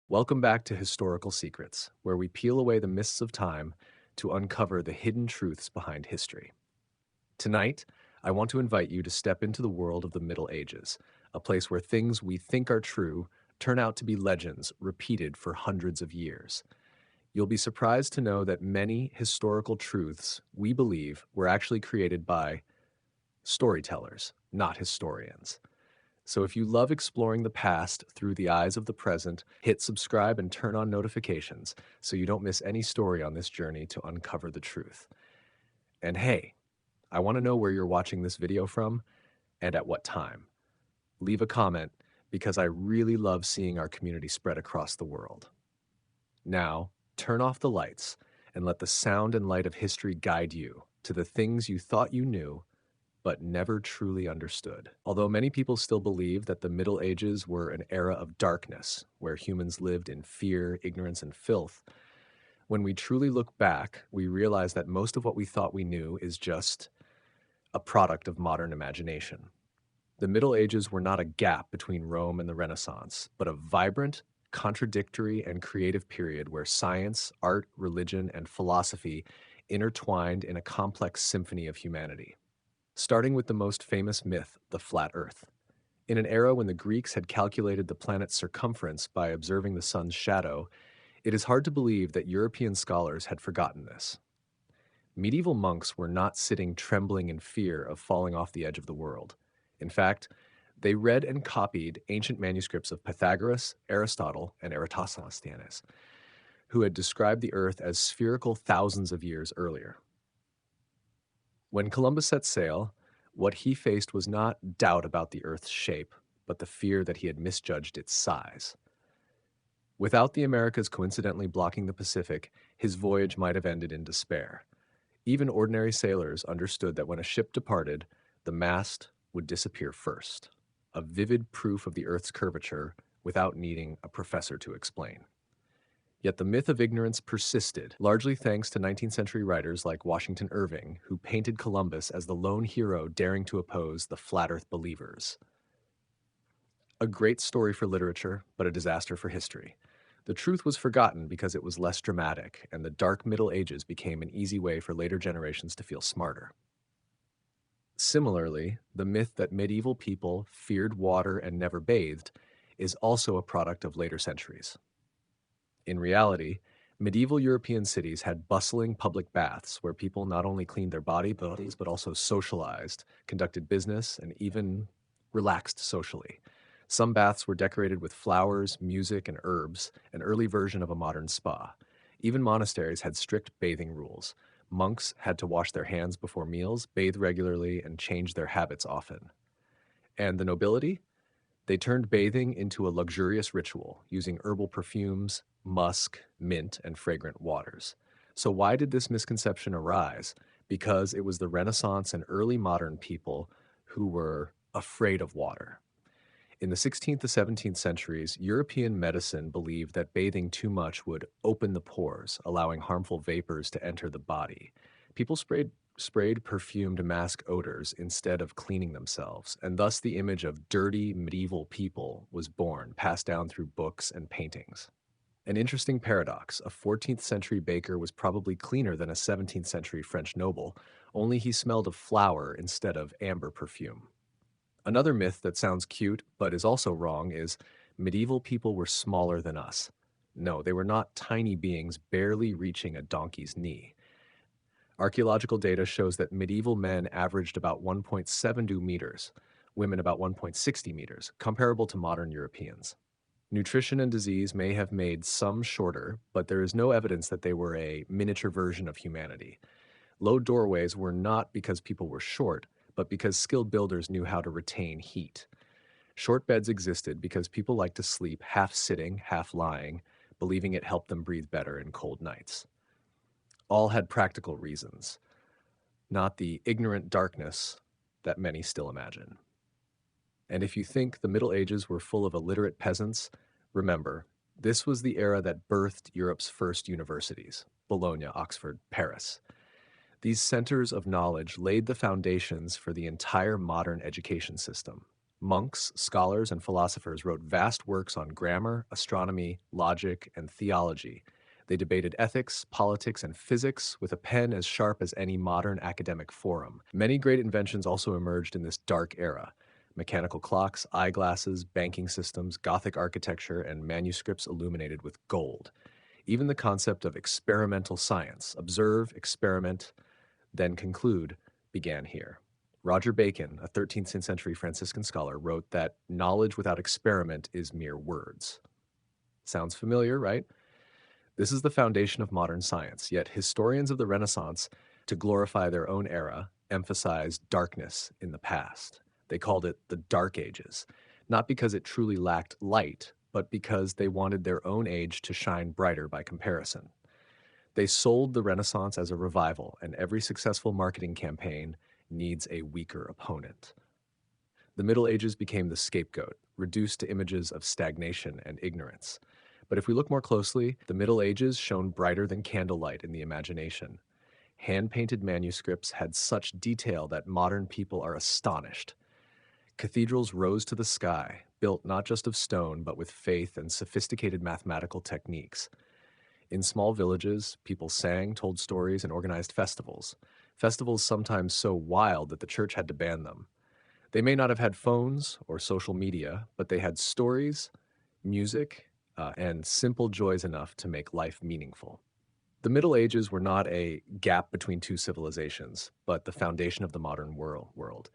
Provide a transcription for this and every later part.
Welcome back to Historical Secrets, where we peel away the mists of time to uncover the hidden truths behind history. Tonight, I want to invite you to step into the world of the Middle Ages, a place where things we think are true turn out to be legends repeated for hundreds of years. You'll be surprised to know that many historical truths we believe were actually created by storytellers, not historians. So if you love exploring the past through the eyes of the present, hit subscribe and turn on notifications so you don't miss any story on this journey to uncover the truth. And hey, I want to know where you're watching this video from and at what time. Leave a comment because I really love seeing our community spread across the world. Now, turn off the lights and let the sound and light of history guide you to the things you thought you knew but never truly understood. Although many people still believe that the Middle Ages were an era of darkness, where humans lived in fear, ignorance, and filth, when we truly look back, we realize that most of what we thought we knew is just a product of modern imagination. The Middle Ages were not a gap between Rome and the Renaissance, but a vibrant, contradictory, and creative period where science, art, religion, and philosophy intertwined in a complex symphony of humanity. Starting with the most famous myth, the flat Earth. In an era when the Greeks had calculated the planet's circumference by observing the sun's shadow, it is hard to believe that European scholars had forgotten this. Medieval monks were not sitting trembling in fear of falling off the edge of the world. In fact, they read and copied ancient manuscripts of Pythagoras, Aristotle, and Eratosthenes, who had described the Earth as spherical thousands of years earlier. When Columbus set sail, what he faced was not doubt about the Earth's shape, but the fear that he had misjudged its size. Without the Americas coincidentally blocking the Pacific, his voyage might have ended in despair. Even ordinary sailors understood that when a ship departed, the mast would disappear first, a vivid proof of the Earth's curvature without needing a professor to explain. Yet the myth of ignorance persisted, largely thanks to 19th century writers like Washington Irving, who painted Columbus as the lone hero daring to oppose the flat earth believers. A great story for literature, but a disaster for history. The truth was forgotten because it was less dramatic, and the dark Middle Ages became an easy way for later generations to feel smarter. Similarly, the myth that medieval people feared water and never bathed is also a product of later centuries. In reality, medieval European cities had bustling public baths where people not only cleaned their bodies but also socialized, conducted business, and even relaxed socially. Some baths were decorated with flowers, music, and herbs, an early version of a modern spa. Even monasteries had strict bathing rules. Monks had to wash their hands before meals, bathe regularly, and change their habits often. And the nobility? They turned bathing into a luxurious ritual, using herbal perfumes, musk, mint, and fragrant waters. So why did this misconception arise? Because it was the Renaissance and early modern people who were afraid of water. In the 16th to 17th centuries, European medicine believed that bathing too much would open the pores, allowing harmful vapors to enter the body. People sprayed perfumed mask odors instead of cleaning themselves, and thus the image of dirty medieval people was born, passed down through books and paintings. An interesting paradox: a 14th century baker was probably cleaner than a 17th century French noble, only he smelled of flour instead of amber perfume. Another myth that sounds cute but is also wrong is medieval people were smaller than us. No, they were not tiny beings barely reaching a donkey's knee. Archaeological data shows that medieval men averaged about 1.72 meters, women about 1.60 meters, comparable to modern Europeans. Nutrition and disease may have made some shorter, but there is no evidence that they were a miniature version of humanity. Low doorways were not because people were short, but because skilled builders knew how to retain heat. Short beds existed because people liked to sleep half sitting, half lying, believing it helped them breathe better in cold nights. All had practical reasons, not the ignorant darkness that many still imagine. And if you think the Middle Ages were full of illiterate peasants, remember, this was the era that birthed Europe's first universities: Bologna, Oxford, Paris. These centers of knowledge laid the foundations for the entire modern education system. Monks, scholars, and philosophers wrote vast works on grammar, astronomy, logic, and theology. They debated ethics, politics, and physics with a pen as sharp as any modern academic forum. Many great inventions also emerged in this dark era: mechanical clocks, eyeglasses, banking systems, Gothic architecture, and manuscripts illuminated with gold. Even the concept of experimental science, observe, experiment, then conclude, began here. Roger Bacon, a 13th century Franciscan scholar, wrote that knowledge without experiment is mere words. Sounds familiar, right? This is the foundation of modern science, yet historians of the Renaissance, to glorify their own era, emphasized darkness in the past. They called it the Dark Ages, not because it truly lacked light, but because they wanted their own age to shine brighter by comparison. They sold the Renaissance as a revival, and every successful marketing campaign needs a weaker opponent. The Middle Ages became the scapegoat, reduced to images of stagnation and ignorance. But if we look more closely, the Middle Ages shone brighter than candlelight in the imagination. Hand-painted manuscripts had such detail that modern people are astonished. Cathedrals rose to the sky, built not just of stone, but with faith and sophisticated mathematical techniques. In small villages, people sang, told stories, and organized festivals. Festivals sometimes so wild that the church had to ban them. They may not have had phones or social media, but they had stories, music, and simple joys enough to make life meaningful. The Middle Ages were not a gap between two civilizations, but the foundation of the modern world.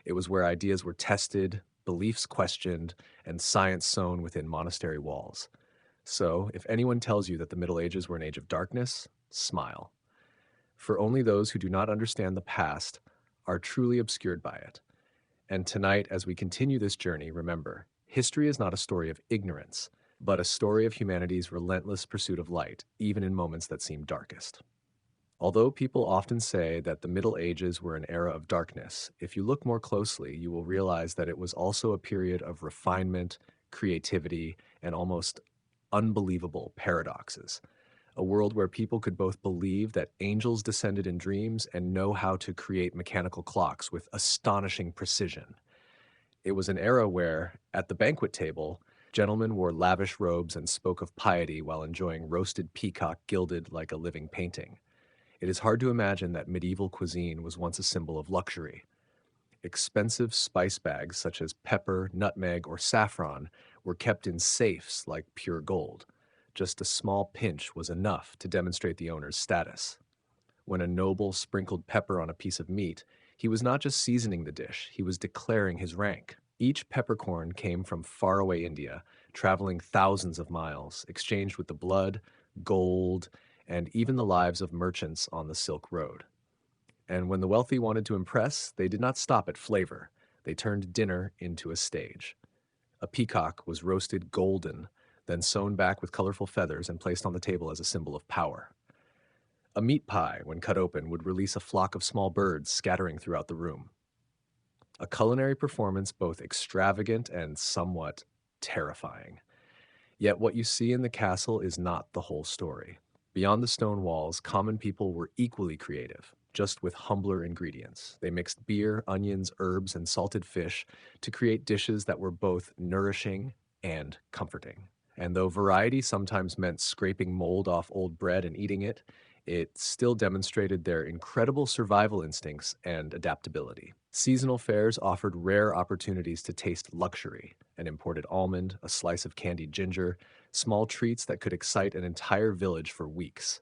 It was where ideas were tested, beliefs questioned, and science sown within monastery walls. So, if anyone tells you that the Middle Ages were an age of darkness, smile. For only those who do not understand the past are truly obscured by it. And tonight, as we continue this journey, remember, history is not a story of ignorance, but a story of humanity's relentless pursuit of light, even in moments that seem darkest. Although people often say that the Middle Ages were an era of darkness, if you look more closely, you will realize that it was also a period of refinement, creativity, and almost unbelievable paradoxes. A world where people could both believe that angels descended in dreams and know how to create mechanical clocks with astonishing precision. It was an era where, at the banquet table, gentlemen wore lavish robes and spoke of piety while enjoying roasted peacock gilded like a living painting. It is hard to imagine that medieval cuisine was once a symbol of luxury. Expensive spice bags such as pepper, nutmeg, or saffron were kept in safes like pure gold. Just a small pinch was enough to demonstrate the owner's status. When a noble sprinkled pepper on a piece of meat, he was not just seasoning the dish, he was declaring his rank. Each peppercorn came from faraway India, traveling thousands of miles, exchanged with the blood, gold, and even the lives of merchants on the Silk Road. And when the wealthy wanted to impress, they did not stop at flavor. They turned dinner into a stage. A peacock was roasted golden, then sewn back with colorful feathers and placed on the table as a symbol of power. A meat pie, when cut open, would release a flock of small birds scattering throughout the room. A culinary performance both extravagant and somewhat terrifying. Yet what you see in the castle is not the whole story. Beyond the stone walls, common people were equally creative, just with humbler ingredients. They mixed beer, onions, herbs, and salted fish to create dishes that were both nourishing and comforting. And though variety sometimes meant scraping mold off old bread and eating it, it still demonstrated their incredible survival instincts and adaptability. Seasonal fairs offered rare opportunities to taste luxury: an imported almond, a slice of candied ginger, small treats that could excite an entire village for weeks.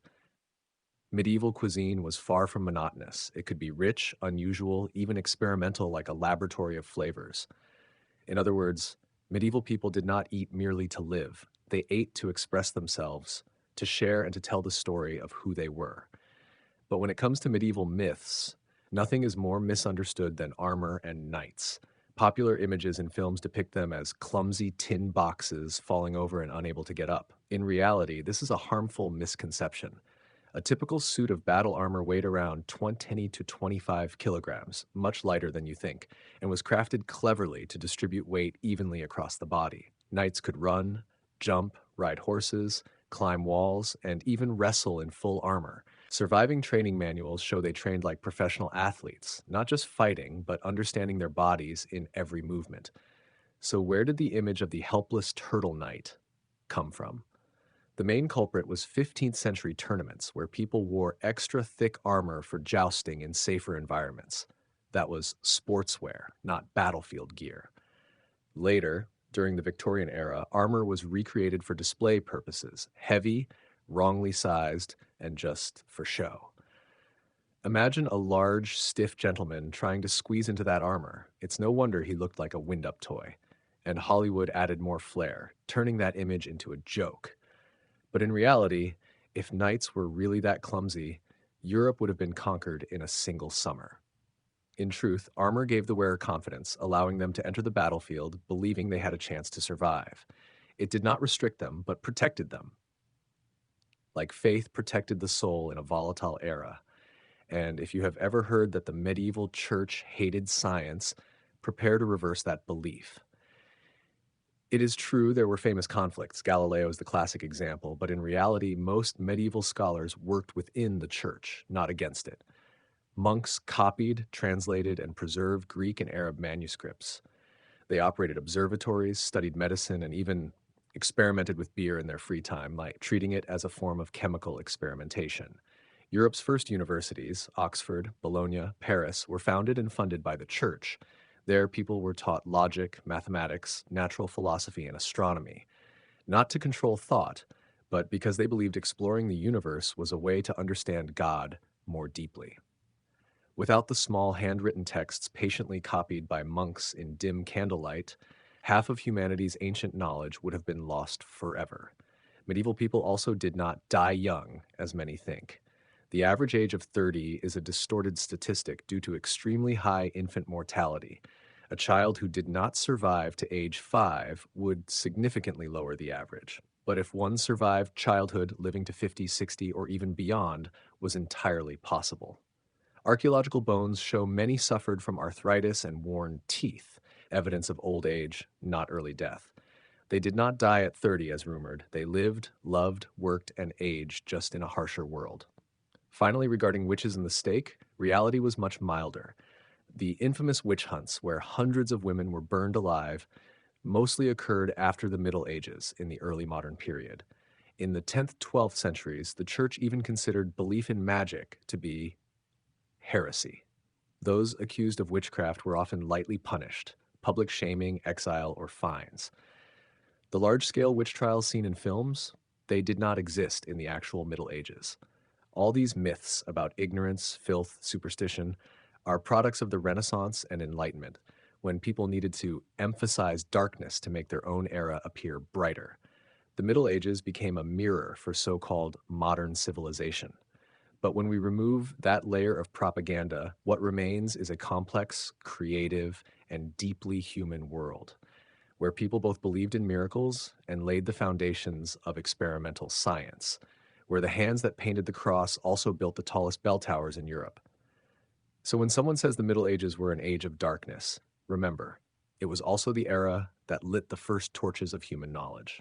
Medieval cuisine was far from monotonous. It could be rich, unusual, even experimental, like a laboratory of flavors. In other words, medieval people did not eat merely to live. They ate to express themselves, to share, and to tell the story of who they were. But when it comes to medieval myths, nothing is more misunderstood than armor and knights. Popular images in films depict them as clumsy tin boxes falling over and unable to get up. In reality, this is a harmful misconception. A typical suit of battle armor weighed around 20 to 25 kilograms, much lighter than you think, and was crafted cleverly to distribute weight evenly across the body. Knights could run, jump, ride horses, climb walls, and even wrestle in full armor. Surviving training manuals show they trained like professional athletes, not just fighting, but understanding their bodies in every movement. So, where did the image of the helpless turtle knight come from? The main culprit was 15th century tournaments where people wore extra thick armor for jousting in safer environments. That was sportswear, not battlefield gear. Later, during the Victorian era, armor was recreated for display purposes, heavy, wrongly sized, and just for show. Imagine a large, stiff gentleman trying to squeeze into that armor. It's no wonder he looked like a wind up toy. And Hollywood added more flair, turning that image into a joke. But in reality, if knights were really that clumsy, Europe would have been conquered in a single summer. In truth, armor gave the wearer confidence, allowing them to enter the battlefield believing they had a chance to survive. It did not restrict them, but protected them, like faith protected the soul in a volatile era. And if you have ever heard that the medieval church hated science, prepare to reverse that belief. It is true there were famous conflicts. Galileo is the classic example, but in reality, most medieval scholars worked within the church, not against it. Monks copied, translated, and preserved Greek and Arab manuscripts. They operated observatories, studied medicine, and even experimented with beer in their free time, like treating it as a form of chemical experimentation. Europe's first universities, Oxford, Bologna, Paris, were founded and funded by the church. There, people were taught logic, mathematics, natural philosophy, and astronomy, not to control thought, but because they believed exploring the universe was a way to understand God more deeply. Without the small handwritten texts patiently copied by monks in dim candlelight, half of humanity's ancient knowledge would have been lost forever. Medieval people also did not die young, as many think. The average age of 30 is a distorted statistic due to extremely high infant mortality. A child who did not survive to age 5 would significantly lower the average. But if one survived childhood, living to 50, 60, or even beyond was entirely possible. Archaeological bones show many suffered from arthritis and worn teeth, evidence of old age, not early death. They did not die at 30 as rumored. They lived, loved, worked, and aged just in a harsher world. Finally, regarding witches and the stake, reality was much milder. The infamous witch hunts, where hundreds of women were burned alive, mostly occurred after the Middle Ages in the early modern period. In the 10th, 12th centuries, the church even considered belief in magic to be heresy. Those accused of witchcraft were often lightly punished, public shaming, exile, or fines. The large-scale witch trials seen in films, they did not exist in the actual Middle Ages. All these myths about ignorance, filth, superstition are products of the Renaissance and Enlightenment, when people needed to emphasize darkness to make their own era appear brighter. The Middle Ages became a mirror for so-called modern civilization. But when we remove that layer of propaganda, what remains is a complex, creative, and deeply human world, where people both believed in miracles and laid the foundations of experimental science, where the hands that painted the cross also built the tallest bell towers in Europe. So when someone says the Middle Ages were an age of darkness, remember, it was also the era that lit the first torches of human knowledge.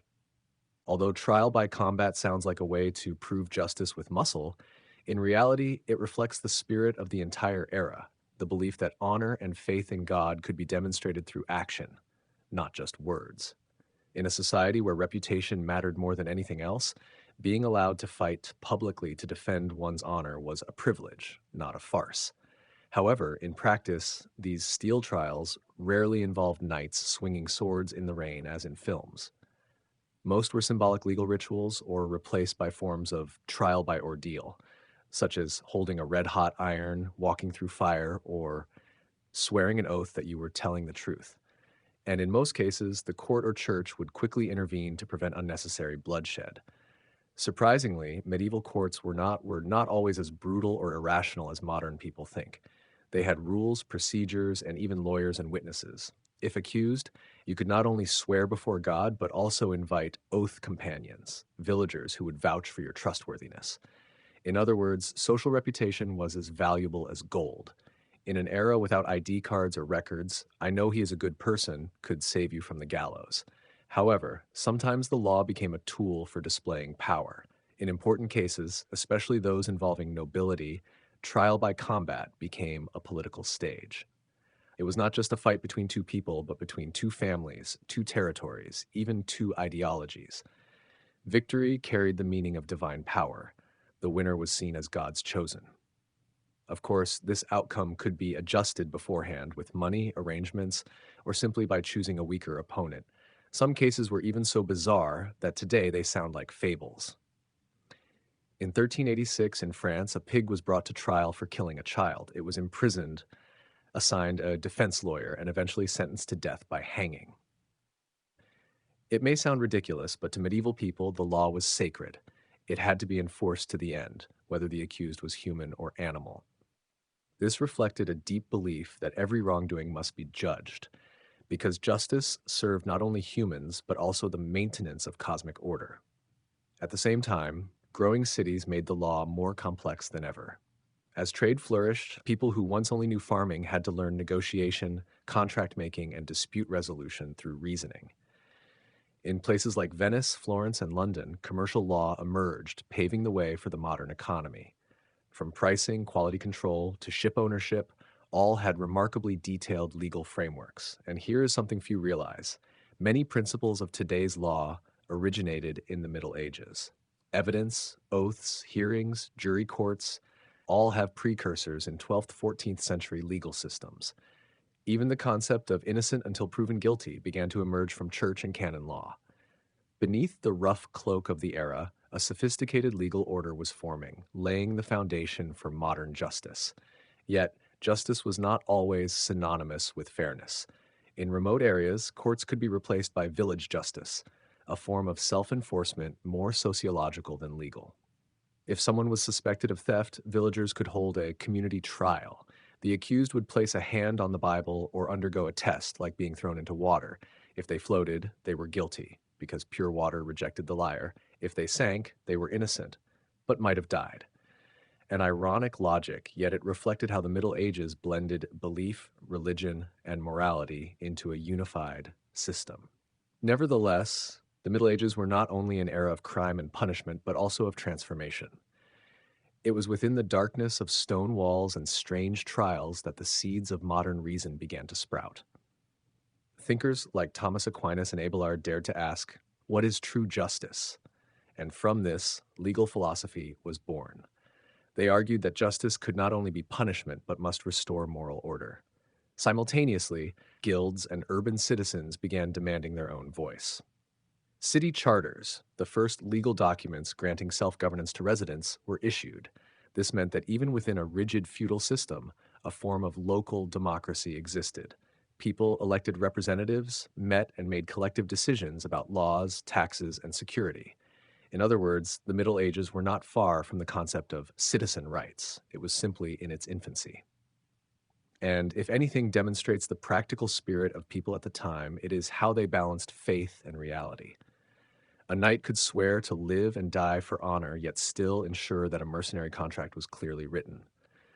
Although trial by combat sounds like a way to prove justice with muscle, in reality, it reflects the spirit of the entire era, the belief that honor and faith in God could be demonstrated through action, not just words. In a society where reputation mattered more than anything else, being allowed to fight publicly to defend one's honor was a privilege, not a farce. However, in practice, these steel trials rarely involved knights swinging swords in the rain as in films. Most were symbolic legal rituals or replaced by forms of trial by ordeal, such as holding a red-hot iron, walking through fire, or swearing an oath that you were telling the truth. And in most cases, the court or church would quickly intervene to prevent unnecessary bloodshed. Surprisingly, medieval courts were not always as brutal or irrational as modern people think. They had rules, procedures, and even lawyers and witnesses. If accused, you could not only swear before God, but also invite oath companions, villagers who would vouch for your trustworthiness. In other words, social reputation was as valuable as gold. In an era without ID cards or records, "I know he is a good person" could save you from the gallows. However, sometimes the law became a tool for displaying power. In important cases, especially those involving nobility, trial by combat became a political stage. It was not just a fight between two people, but between two families, two territories, even two ideologies. Victory carried the meaning of divine power. The winner was seen as God's chosen. Of course, this outcome could be adjusted beforehand with money, arrangements, or simply by choosing a weaker opponent. Some cases were even so bizarre that today they sound like fables. In 1386 in France, a pig was brought to trial for killing a child. It was imprisoned, assigned a defense lawyer, and eventually sentenced to death by hanging. It may sound ridiculous, but to medieval people, the law was sacred. It had to be enforced to the end, whether the accused was human or animal. This reflected a deep belief that every wrongdoing must be judged, because justice served not only humans, but also the maintenance of cosmic order. At the same time, growing cities made the law more complex than ever. As trade flourished, people who once only knew farming had to learn negotiation, contract making, and dispute resolution through reasoning. In places like Venice, Florence, and London, commercial law emerged, paving the way for the modern economy. From pricing, quality control, to ship ownership, all had remarkably detailed legal frameworks. And here is something few realize. Many principles of today's law originated in the Middle Ages. Evidence, oaths, hearings, jury courts, all have precursors in 12th, 14th century legal systems. Even the concept of innocent until proven guilty began to emerge from church and canon law. Beneath the rough cloak of the era, a sophisticated legal order was forming, laying the foundation for modern justice. Yet, justice was not always synonymous with fairness. In remote areas, courts could be replaced by village justice, a form of self-enforcement more sociological than legal. If someone was suspected of theft, villagers could hold a community trial. The accused would place a hand on the Bible or undergo a test, like being thrown into water. If they floated, they were guilty, because pure water rejected the liar. If they sank, they were innocent, but might have died. An ironic logic, yet it reflected how the Middle Ages blended belief, religion, and morality into a unified system. Nevertheless, the Middle Ages were not only an era of crime and punishment, but also of transformation. It was within the darkness of stone walls and strange trials that the seeds of modern reason began to sprout. Thinkers like Thomas Aquinas and Abelard dared to ask, what is true justice? And from this, legal philosophy was born. They argued that justice could not only be punishment, but must restore moral order. Simultaneously, guilds and urban citizens began demanding their own voice. City charters, the first legal documents granting self-governance to residents, were issued. This meant that even within a rigid feudal system, a form of local democracy existed. People elected representatives, met and made collective decisions about laws, taxes, and security. In other words, the Middle Ages were not far from the concept of citizen rights. It was simply in its infancy. And if anything demonstrates the practical spirit of people at the time, it is how they balanced faith and reality. A knight could swear to live and die for honor, yet still ensure that a mercenary contract was clearly written.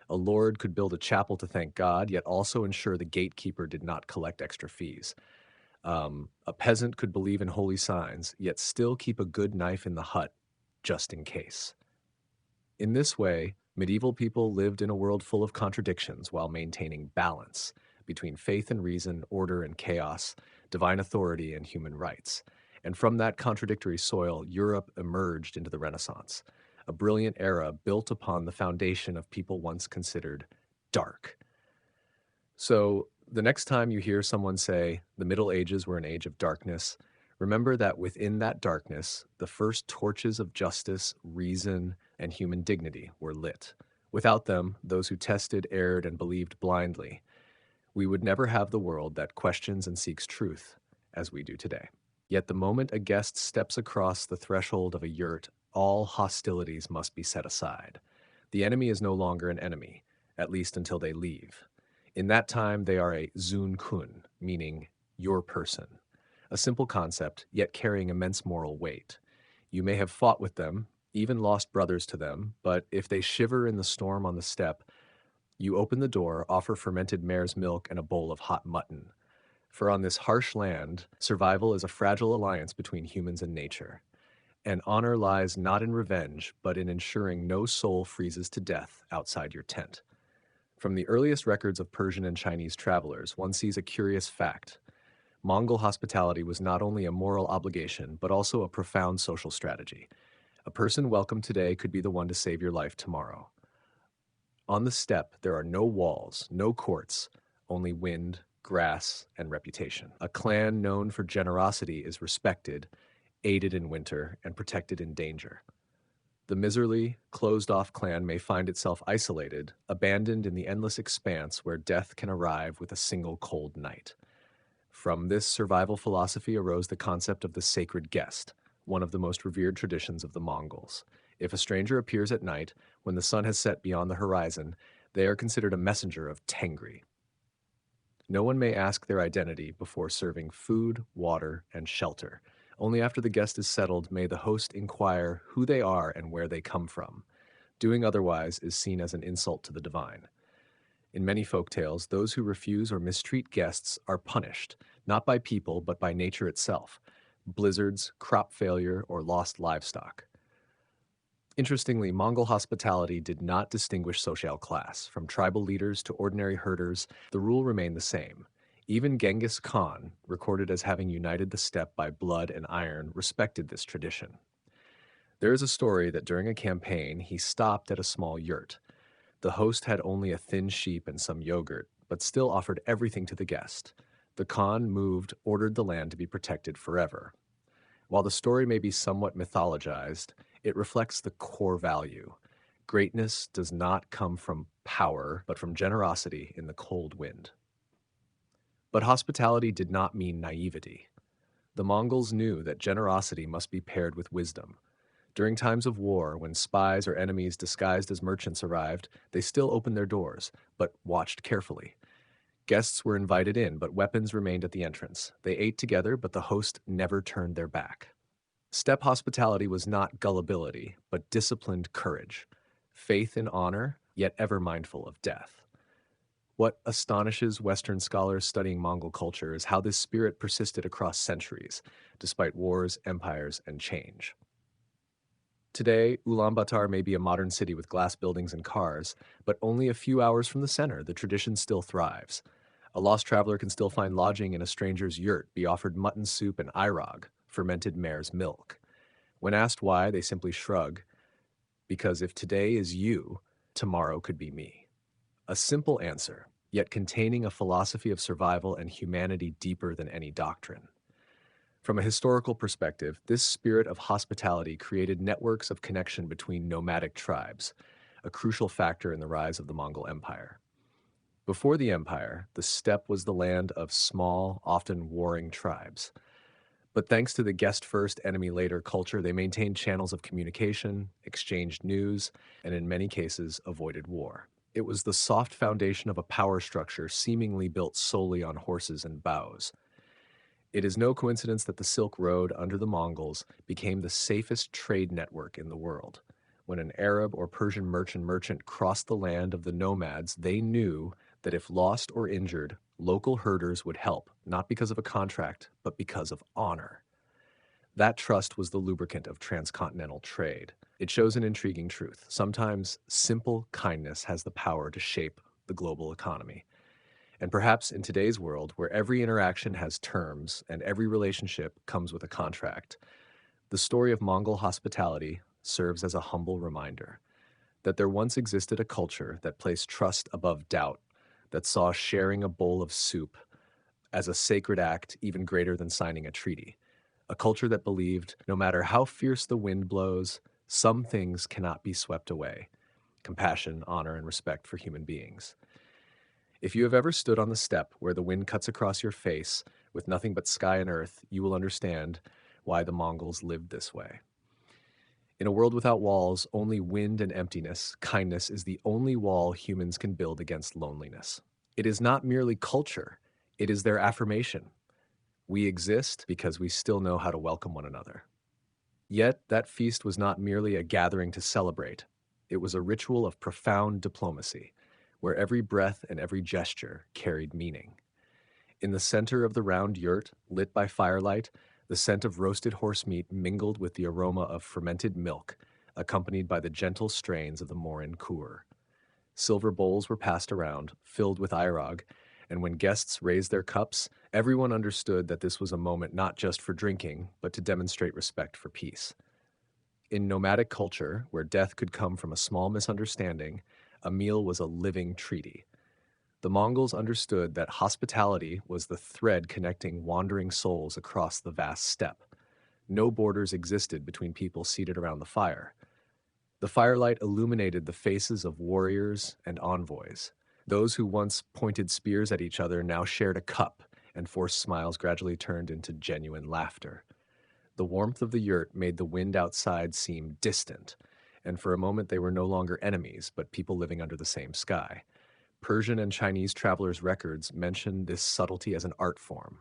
A lord could build a chapel to thank God, yet also ensure the gatekeeper did not collect extra fees. A peasant could believe in holy signs, yet still keep a good knife in the hut, just in case. In this way, medieval people lived in a world full of contradictions while maintaining balance between faith and reason, order and chaos, divine authority and human rights. And from that contradictory soil, Europe emerged into the Renaissance, a brilliant era built upon the foundation of people once considered dark. So, the next time you hear someone say the Middle Ages were an age of darkness, remember that within that darkness, the first torches of justice, reason, and human dignity were lit. Without them, those who tested, erred, and believed blindly, we would never have the world that questions and seeks truth as we do today. Yet the moment a guest steps across the threshold of a yurt, all hostilities must be set aside. The enemy is no longer an enemy, at least until they leave. In that time, they are a Zun Kun, meaning your person. A simple concept, yet carrying immense moral weight. You may have fought with them, even lost brothers to them, but if they shiver in the storm on the steppe, you open the door, offer fermented mare's milk and a bowl of hot mutton. For on this harsh land, survival is a fragile alliance between humans and nature. And honor lies not in revenge, but in ensuring no soul freezes to death outside your tent. From the earliest records of Persian and Chinese travelers, one sees a curious fact. Mongol hospitality was not only a moral obligation, but also a profound social strategy. A person welcomed today could be the one to save your life tomorrow. On the steppe, there are no walls, no courts, only wind, grass, and reputation. A clan known for generosity is respected, aided in winter, and protected in danger. The miserly, closed-off clan may find itself isolated, abandoned in the endless expanse where death can arrive with a single cold night. From this survival philosophy arose the concept of the sacred guest, one of the most revered traditions of the Mongols. If a stranger appears at night, when the sun has set beyond the horizon, they are considered a messenger of Tengri. No one may ask their identity before serving food, water, and shelter. Only after the guest is settled may the host inquire who they are and where they come from. Doing otherwise is seen as an insult to the divine. In many folk tales, those who refuse or mistreat guests are punished, not by people but by nature itself, blizzards, crop failure, or lost livestock. Interestingly, Mongol hospitality did not distinguish social class. From tribal leaders to ordinary herders, the rule remained the same. Even Genghis Khan, recorded as having united the steppe by blood and iron, respected this tradition. There is a story that during a campaign, he stopped at a small yurt. The host had only a thin sheep and some yogurt, but still offered everything to the guest. The Khan, moved, ordered the land to be protected forever. While the story may be somewhat mythologized, it reflects the core value. Greatness does not come from power, but from generosity in the cold wind. But hospitality did not mean naivety. The Mongols knew that generosity must be paired with wisdom. During times of war, when spies or enemies disguised as merchants arrived, they still opened their doors, but watched carefully. Guests were invited in, but weapons remained at the entrance. They ate together, but the host never turned their back. Steppe hospitality was not gullibility, but disciplined courage, faith in honor, yet ever mindful of death. What astonishes Western scholars studying Mongol culture is how this spirit persisted across centuries, despite wars, empires, and change. Today, Ulaanbaatar may be a modern city with glass buildings and cars, but only a few hours from the center, the tradition still thrives. A lost traveler can still find lodging in a stranger's yurt, be offered mutton soup and airog, fermented mare's milk. When asked why, they simply shrug, because if today is you, tomorrow could be me. A simple answer, yet containing a philosophy of survival and humanity deeper than any doctrine. From a historical perspective, this spirit of hospitality created networks of connection between nomadic tribes, a crucial factor in the rise of the Mongol Empire. Before the empire, the steppe was the land of small, often warring tribes. But thanks to the guest-first, enemy-later culture, they maintained channels of communication, exchanged news, and in many cases avoided war. It was the soft foundation of a power structure seemingly built solely on horses and bows. It is no coincidence that the Silk Road under the Mongols became the safest trade network in the world. When an Arab or Persian merchant crossed the land of the nomads, they knew that if lost or injured, local herders would help, not because of a contract, but because of honor. That trust was the lubricant of transcontinental trade. It shows an intriguing truth. Sometimes simple kindness has the power to shape the global economy. And perhaps in today's world, where every interaction has terms and every relationship comes with a contract, the story of Mongol hospitality serves as a humble reminder that there once existed a culture that placed trust above doubt, that saw sharing a bowl of soup as a sacred act even greater than signing a treaty, a culture that believed no matter how fierce the wind blows, some things cannot be swept away: compassion, honor, and respect for human beings. If you have ever stood on the steppe where the wind cuts across your face with nothing but sky and earth, you will understand why the Mongols lived this way. In a world without walls, only wind and emptiness, kindness is the only wall humans can build against loneliness. It is not merely culture, it is their affirmation. We exist because we still know how to welcome one another. Yet, that feast was not merely a gathering to celebrate. It was a ritual of profound diplomacy, where every breath and every gesture carried meaning. In the center of the round yurt, lit by firelight, The scent of roasted horse meat mingled with the aroma of fermented milk, accompanied by the gentle strains of the Morin Kur. Silver bowls were passed around, filled with airog, and when guests raised their cups, everyone understood that this was a moment not just for drinking, but to demonstrate respect for peace. In nomadic culture, where death could come from a small misunderstanding, a meal was a living treaty. The Mongols understood that hospitality was the thread connecting wandering souls across the vast steppe. No borders existed between people seated around the fire. The firelight illuminated the faces of warriors and envoys. Those who once pointed spears at each other now shared a cup, and forced smiles gradually turned into genuine laughter. The warmth of the yurt made the wind outside seem distant, and for a moment they were no longer enemies, but people living under the same sky. Persian and Chinese travelers' records mention this subtlety as an art form.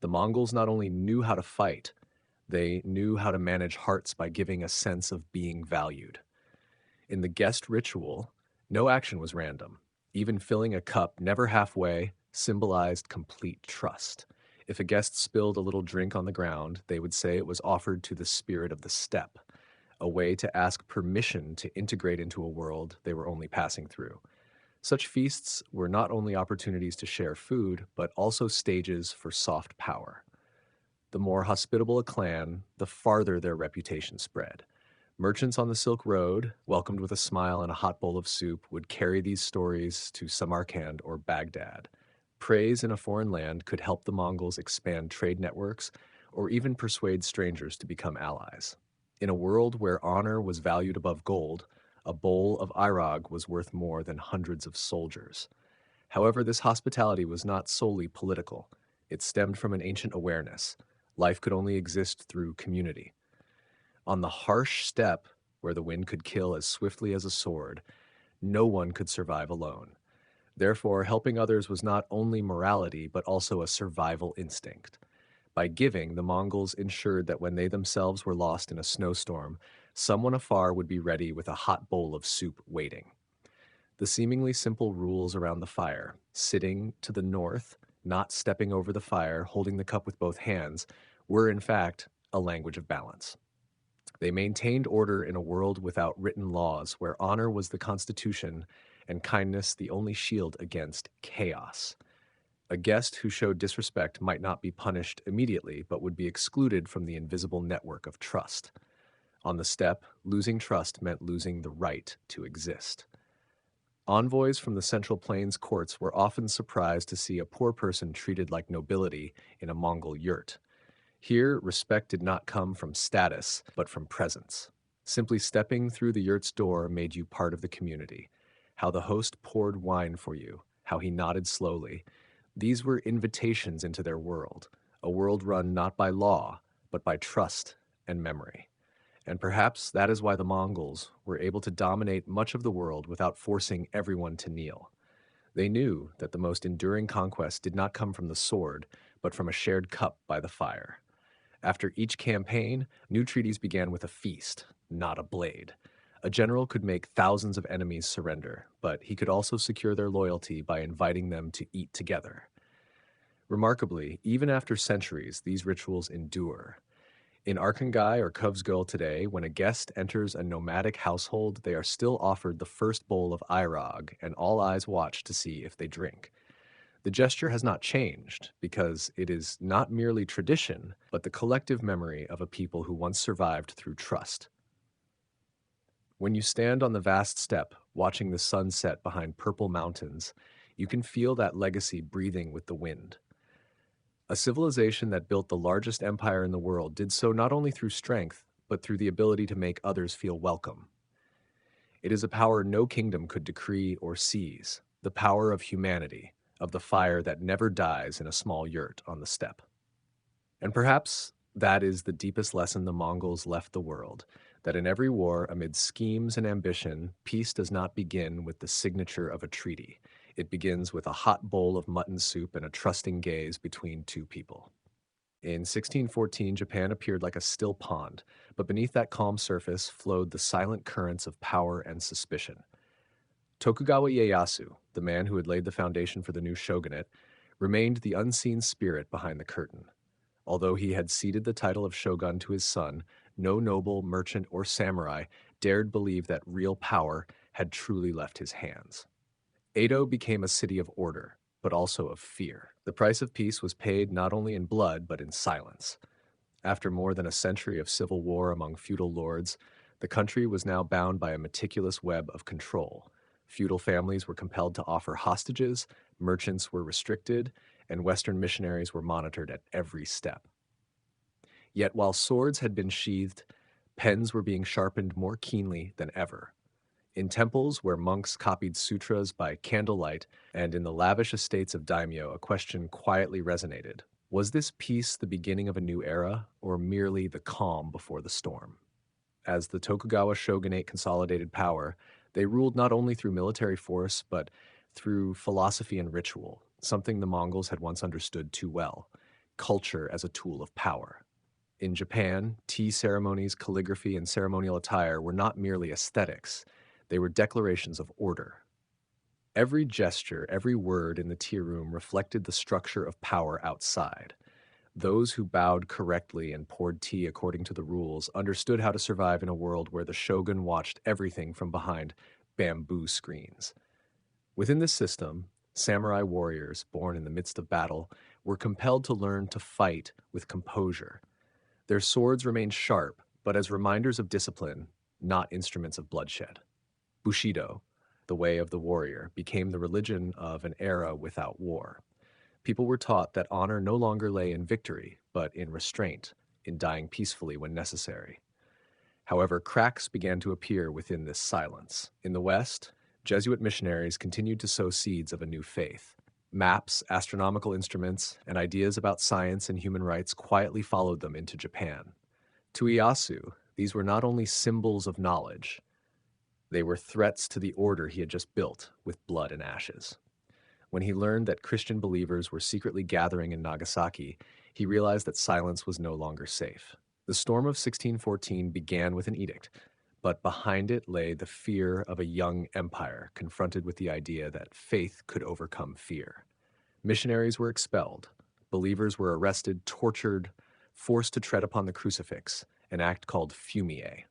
The Mongols not only knew how to fight, they knew how to manage hearts by giving a sense of being valued. In the guest ritual, no action was random. Even filling a cup, never halfway, symbolized complete trust. If a guest spilled a little drink on the ground, they would say it was offered to the spirit of the steppe, a way to ask permission to integrate into a world they were only passing through. Such feasts were not only opportunities to share food, but also stages for soft power. The more hospitable a clan, the farther their reputation spread. Merchants on the Silk Road, welcomed with a smile and a hot bowl of soup, would carry these stories to Samarkand or Baghdad. Praise in a foreign land could help the Mongols expand trade networks or even persuade strangers to become allies. In a world where honor was valued above gold, a bowl of airog was worth more than hundreds of soldiers. However, this hospitality was not solely political. It stemmed from an ancient awareness. Life could only exist through community. On the harsh steppe, where the wind could kill as swiftly as a sword, no one could survive alone. Therefore, helping others was not only morality, but also a survival instinct. By giving, the Mongols ensured that when they themselves were lost in a snowstorm, someone afar would be ready with a hot bowl of soup waiting. The seemingly simple rules around the fire, sitting to the north, not stepping over the fire, holding the cup with both hands, were in fact a language of balance. They maintained order in a world without written laws, where honor was the constitution and kindness the only shield against chaos. A guest who showed disrespect might not be punished immediately, but would be excluded from the invisible network of trust. On the steppe, losing trust meant losing the right to exist. Envoys from the Central Plains courts were often surprised to see a poor person treated like nobility in a Mongol yurt. Here, respect did not come from status, but from presence. Simply stepping through the yurt's door made you part of the community. How the host poured wine for you, how he nodded slowly. These were invitations into their world, a world run not by law, but by trust and memory. And perhaps that is why the Mongols were able to dominate much of the world without forcing everyone to kneel. They knew that the most enduring conquest did not come from the sword, but from a shared cup by the fire. After each campaign, new treaties began with a feast, not a blade. A general could make thousands of enemies surrender, but he could also secure their loyalty by inviting them to eat together. Remarkably, even after centuries, these rituals endure. In Arkhangai or Kovsgol today, when a guest enters a nomadic household, they are still offered the first bowl of airog, and all eyes watch to see if they drink. The gesture has not changed because it is not merely tradition, but the collective memory of a people who once survived through trust. When you stand on the vast steppe, watching the sun set behind purple mountains, you can feel that legacy breathing with the wind. A civilization that built the largest empire in the world did so not only through strength, but through the ability to make others feel welcome. It is a power no kingdom could decree or seize, the power of humanity, of the fire that never dies in a small yurt on the steppe. And perhaps that is the deepest lesson the Mongols left the world, that in every war, amid schemes and ambition, peace does not begin with the signature of a treaty. It begins with a hot bowl of mutton soup and a trusting gaze between two people. In 1614, Japan appeared like a still pond, but beneath that calm surface flowed the silent currents of power and suspicion. Tokugawa Ieyasu, the man who had laid the foundation for the new shogunate, remained the unseen spirit behind the curtain. Although he had ceded the title of shogun to his son, no noble, merchant, or samurai dared believe that real power had truly left his hands. Edo became a city of order, but also of fear. The price of peace was paid not only in blood, but in silence. After more than a century of civil war among feudal lords, the country was now bound by a meticulous web of control. Feudal families were compelled to offer hostages, merchants were restricted, and Western missionaries were monitored at every step. Yet while swords had been sheathed, pens were being sharpened more keenly than ever. In temples where monks copied sutras by candlelight, and in the lavish estates of daimyo, a question quietly resonated. Was this peace the beginning of a new era, or merely the calm before the storm? As the Tokugawa shogunate consolidated power, they ruled not only through military force, but through philosophy and ritual, something the Mongols had once understood too well: culture as a tool of power. In Japan, tea ceremonies, calligraphy, and ceremonial attire were not merely aesthetics, they were declarations of order. Every gesture, every word in the tea room reflected the structure of power outside. Those who bowed correctly and poured tea according to the rules understood how to survive in a world where the shogun watched everything from behind bamboo screens. Within this system, samurai warriors, born in the midst of battle, were compelled to learn to fight with composure. Their swords remained sharp, but as reminders of discipline, not instruments of bloodshed. Bushido, the way of the warrior, became the religion of an era without war. People were taught that honor no longer lay in victory, but in restraint, in dying peacefully when necessary. However, cracks began to appear within this silence. In the West, Jesuit missionaries continued to sow seeds of a new faith. Maps, astronomical instruments, and ideas about science and human rights quietly followed them into Japan. To Ieyasu, these were not only symbols of knowledge, they were threats to the order he had just built with blood and ashes. When he learned that Christian believers were secretly gathering in Nagasaki, he realized that silence was no longer safe. The storm of 1614 began with an edict, but behind it lay the fear of a young empire confronted with the idea that faith could overcome fear. Missionaries were expelled, believers were arrested, tortured, forced to tread upon the crucifix, an act called fumie.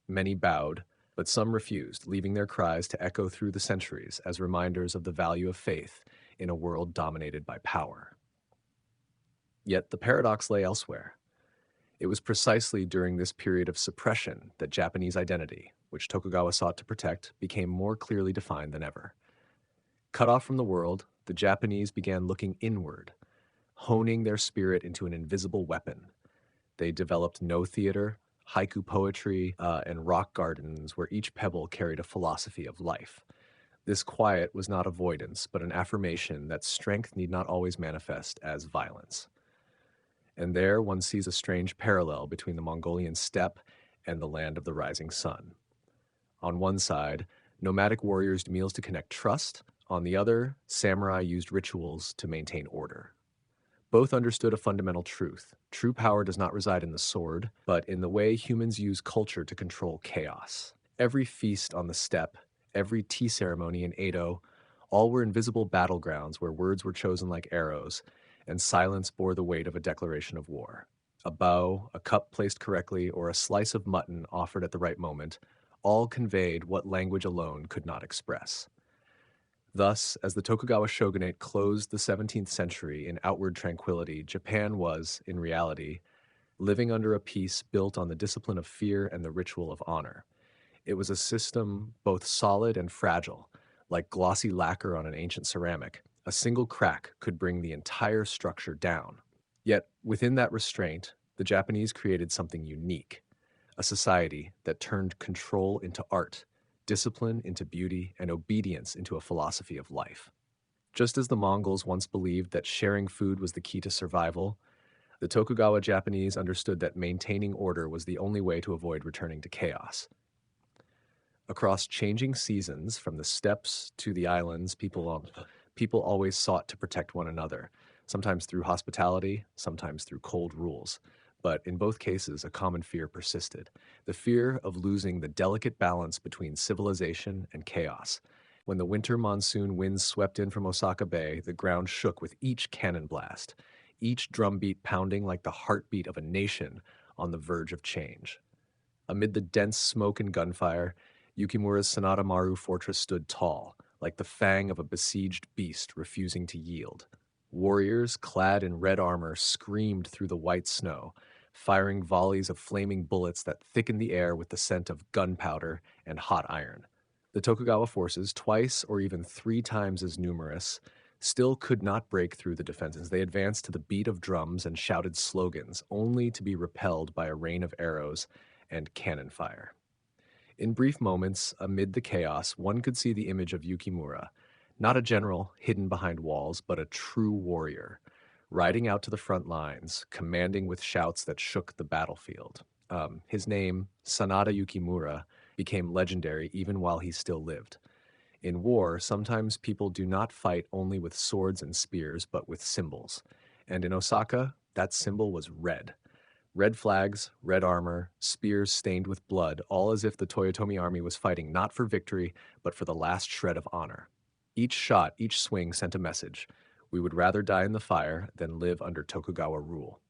Many bowed, but some refused, leaving their cries to echo through the centuries as reminders of the value of faith in a world dominated by power. Yet the paradox lay elsewhere. It was precisely during this period of suppression that Japanese identity, which Tokugawa sought to protect, became more clearly defined than ever. Cut off from the world, the Japanese began looking inward, honing their spirit into an invisible weapon. They developed no theater, haiku poetry, and rock gardens where each pebble carried a philosophy of life. This quiet was not avoidance, but an affirmation that strength need not always manifest as violence. And there one sees a strange parallel between the Mongolian steppe and the land of the rising sun. On one side, nomadic warriors used meals to connect trust. On the other, samurai used rituals to maintain order. Both understood a fundamental truth. True power does not reside in the sword, but in the way humans use culture to control chaos. Every feast on the steppe, every tea ceremony in Edo, all were invisible battlegrounds where words were chosen like arrows, and silence bore the weight of a declaration of war. A bow, a cup placed correctly, or a slice of mutton offered at the right moment, all conveyed what language alone could not express. Thus, as the Tokugawa shogunate closed the 17th century in outward tranquility, Japan was, in reality, living under a peace built on the discipline of fear and the ritual of honor. It was a system both solid and fragile, like glossy lacquer on an ancient ceramic. A single crack could bring the entire structure down. Yet, within that restraint, the Japanese created something unique, a society that turned control into art, discipline into beauty, and obedience into a philosophy of life. Just as the Mongols once believed that sharing food was the key to survival, the Tokugawa Japanese understood that maintaining order was the only way to avoid returning to chaos. Across changing seasons, from the steppes to the islands, people always sought to protect one another, sometimes through hospitality, sometimes through cold rules. But in both cases, a common fear persisted: the fear of losing the delicate balance between civilization and chaos. When the winter monsoon winds swept in from Osaka Bay, the ground shook with each cannon blast. each drumbeat pounding like the heartbeat of a nation on the verge of change. Amid the dense smoke and gunfire, Yukimura's Sanada Maru fortress stood tall, like the fang of a besieged beast refusing to yield. Warriors, clad in red armor, screamed through the white snow, firing volleys of flaming bullets that thickened the air with the scent of gunpowder and hot iron. The Tokugawa forces, twice or even three times as numerous, still could not break through the defenses. They advanced to the beat of drums and shouted slogans, only to be repelled by a rain of arrows and cannon fire. In brief moments, amid the chaos, one could see the image of Yukimura, not a general hidden behind walls, but a true warrior, riding out to the front lines, commanding with shouts that shook the battlefield. His name, Sanada Yukimura, became legendary even while he still lived. In war, sometimes people do not fight only with swords and spears, but with symbols. And in Osaka, that symbol was red. Red flags, red armor, spears stained with blood, all as if the Toyotomi army was fighting not for victory, but for the last shred of honor. Each shot, each swing sent a message. We would rather die in the fire than live under Tokugawa rule.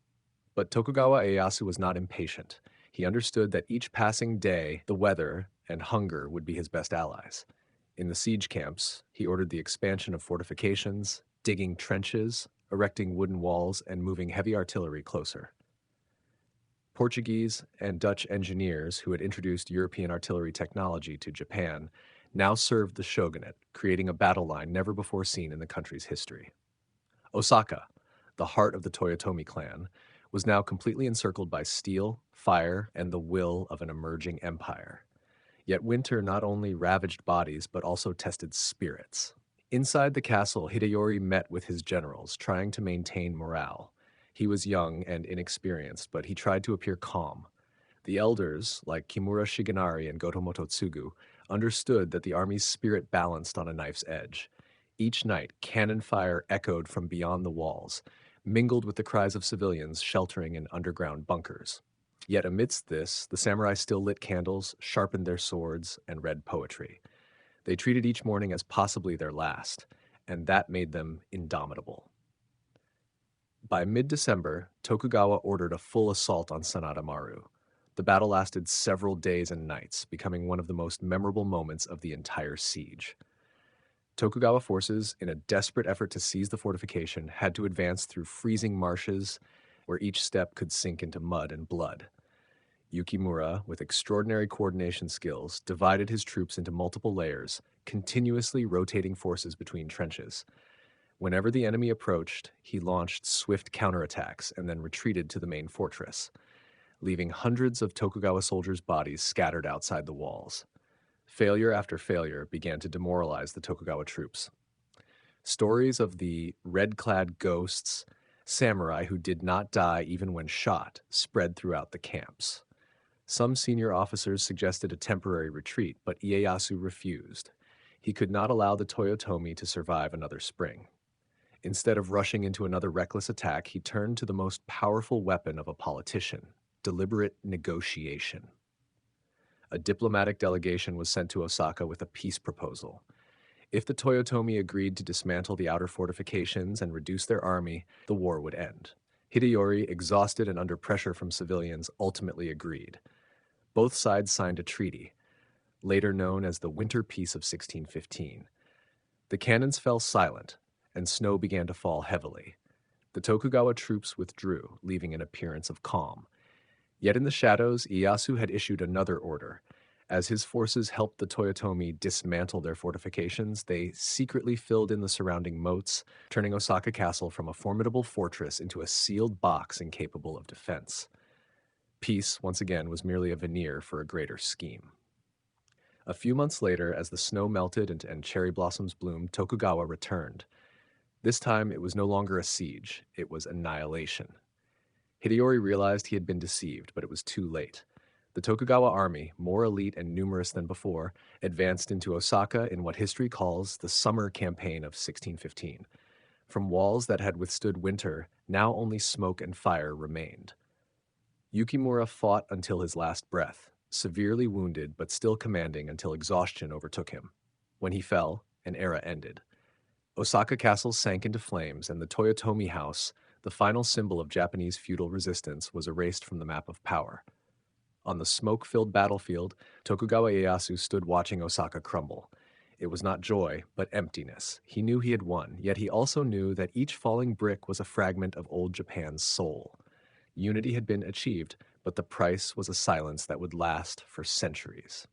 But Tokugawa Ieyasu was not impatient. He understood that each passing day, the weather and hunger would be his best allies. In the siege camps, he ordered the expansion of fortifications, digging trenches, erecting wooden walls, and moving heavy artillery closer. Portuguese and Dutch engineers who had introduced European artillery technology to Japan now served the shogunate, creating a battle line never before seen in the country's history. Osaka, the heart of the Toyotomi clan, was now completely encircled by steel, fire, and the will of an emerging empire. Yet winter not only ravaged bodies but also tested spirits. Inside the castle, Hideyori met with his generals, trying to maintain morale. He was young and inexperienced, but he tried to appear calm. The elders, like Kimura Shigenari and Goto Mototsugu, understood that the army's spirit balanced on a knife's edge. Each night, cannon fire echoed from beyond the walls, mingled with the cries of civilians sheltering in underground bunkers. Yet amidst this, the samurai still lit candles, sharpened their swords, and read poetry. They treated each morning as possibly their last, and that made them indomitable. By mid-December, Tokugawa ordered a full assault on Sanada Maru. The battle lasted several days and nights, becoming one of the most memorable moments of the entire siege. Tokugawa forces, in a desperate effort to seize the fortification, had to advance through freezing marshes where each step could sink into mud and blood. Yukimura, with extraordinary coordination skills, divided his troops into multiple layers, continuously rotating forces between trenches. Whenever the enemy approached, he launched swift counterattacks and then retreated to the main fortress, leaving hundreds of Tokugawa soldiers' bodies scattered outside the walls. Failure after failure began to demoralize the Tokugawa troops. Stories of the red-clad ghosts, samurai who did not die even when shot, spread throughout the camps. Some senior officers suggested a temporary retreat, but Ieyasu refused. He could not allow the Toyotomi to survive another spring. Instead of rushing into another reckless attack, he turned to the most powerful weapon of a politician: deliberate negotiation. A diplomatic delegation was sent to Osaka with a peace proposal. If the Toyotomi agreed to dismantle the outer fortifications and reduce their army, the war would end. Hideyori, exhausted and under pressure from civilians, ultimately agreed. Both sides signed a treaty, later known as the Winter Peace of 1615. The cannons fell silent, and snow began to fall heavily. The Tokugawa troops withdrew, leaving an appearance of calm. Yet in the shadows, Ieyasu had issued another order. As his forces helped the Toyotomi dismantle their fortifications, they secretly filled in the surrounding moats, turning Osaka Castle from a formidable fortress into a sealed box incapable of defense. Peace, once again, was merely a veneer for a greater scheme. A few months later, as the snow melted and cherry blossoms bloomed, Tokugawa returned. This time, it was no longer a siege, it was annihilation. Hideyori realized he had been deceived, but it was too late. The Tokugawa army, more elite and numerous than before, advanced into Osaka in what history calls the Summer Campaign of 1615. From walls that had withstood winter, now only smoke and fire remained. Yukimura fought until his last breath, severely wounded but still commanding until exhaustion overtook him. When he fell, an era ended. Osaka Castle sank into flames, and the Toyotomi House, The final symbol of Japanese feudal resistance was erased from the map of power. On the smoke-filled battlefield, Tokugawa Ieyasu stood watching Osaka crumble. It was not joy, but emptiness. He knew he had won, yet he also knew that each falling brick was a fragment of old Japan's soul. Unity had been achieved, but the price was a silence that would last for centuries.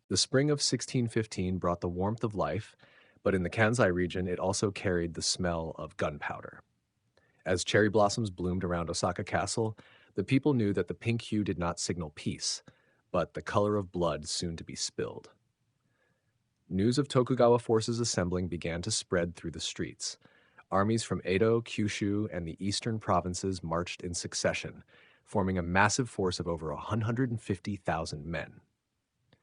The spring of 1615 brought the warmth of life, but in the Kansai region it also carried the smell of gunpowder. As cherry blossoms bloomed around Osaka Castle, the people knew that the pink hue did not signal peace, but the color of blood soon to be spilled. News of Tokugawa forces assembling began to spread through the streets. Armies from Edo, Kyushu, and the eastern provinces marched in succession, forming a massive force of over 150,000 men.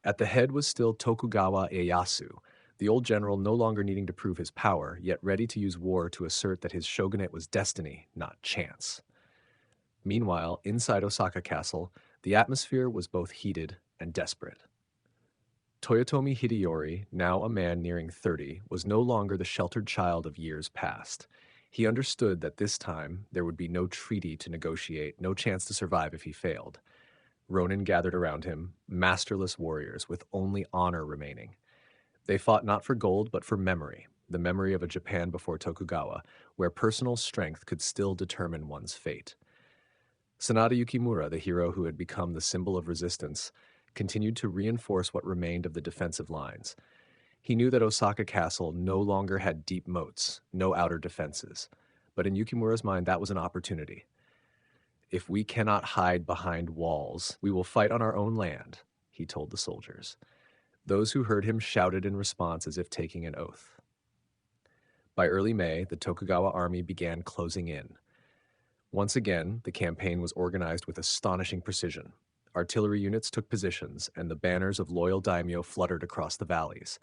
At the head was still Tokugawa Ieyasu, the old general no longer needing to prove his power, yet ready to use war to assert that his shogunate was destiny, not chance. Meanwhile, inside Osaka Castle, the atmosphere was both heated and desperate. Toyotomi Hideyori, now a man nearing 30, was no longer the sheltered child of years past. He understood that this time there would be no treaty to negotiate, no chance to survive if he failed. Ronin gathered around him, masterless warriors with only honor remaining. They fought not for gold, but for memory, the memory of a Japan before Tokugawa, where personal strength could still determine one's fate. Sanada Yukimura, the hero who had become the symbol of resistance, continued to reinforce what remained of the defensive lines. He knew that Osaka Castle no longer had deep moats, no outer defenses. But in Yukimura's mind, that was an opportunity. If we cannot hide behind walls, we will fight on our own land, he told the soldiers. Those who heard him shouted in response as if taking an oath. By early May, the Tokugawa army began closing in. Once again, the campaign was organized with astonishing precision. Artillery units took positions, and the banners of loyal daimyo fluttered across the valleys.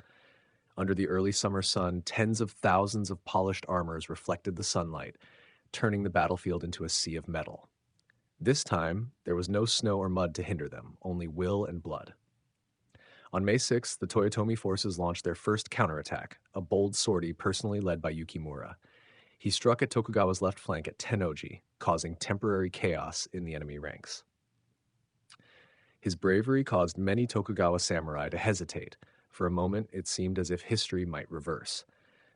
Under the early summer sun, tens of thousands of polished armors reflected the sunlight, turning the battlefield into a sea of metal. This time, there was no snow or mud to hinder them, only will and blood. On May 6th, the Toyotomi forces launched their first counterattack, a bold sortie personally led by Yukimura. He struck at Tokugawa's left flank at Tennoji, causing temporary chaos in the enemy ranks. His bravery caused many Tokugawa samurai to hesitate. For a moment, it seemed as if history might reverse.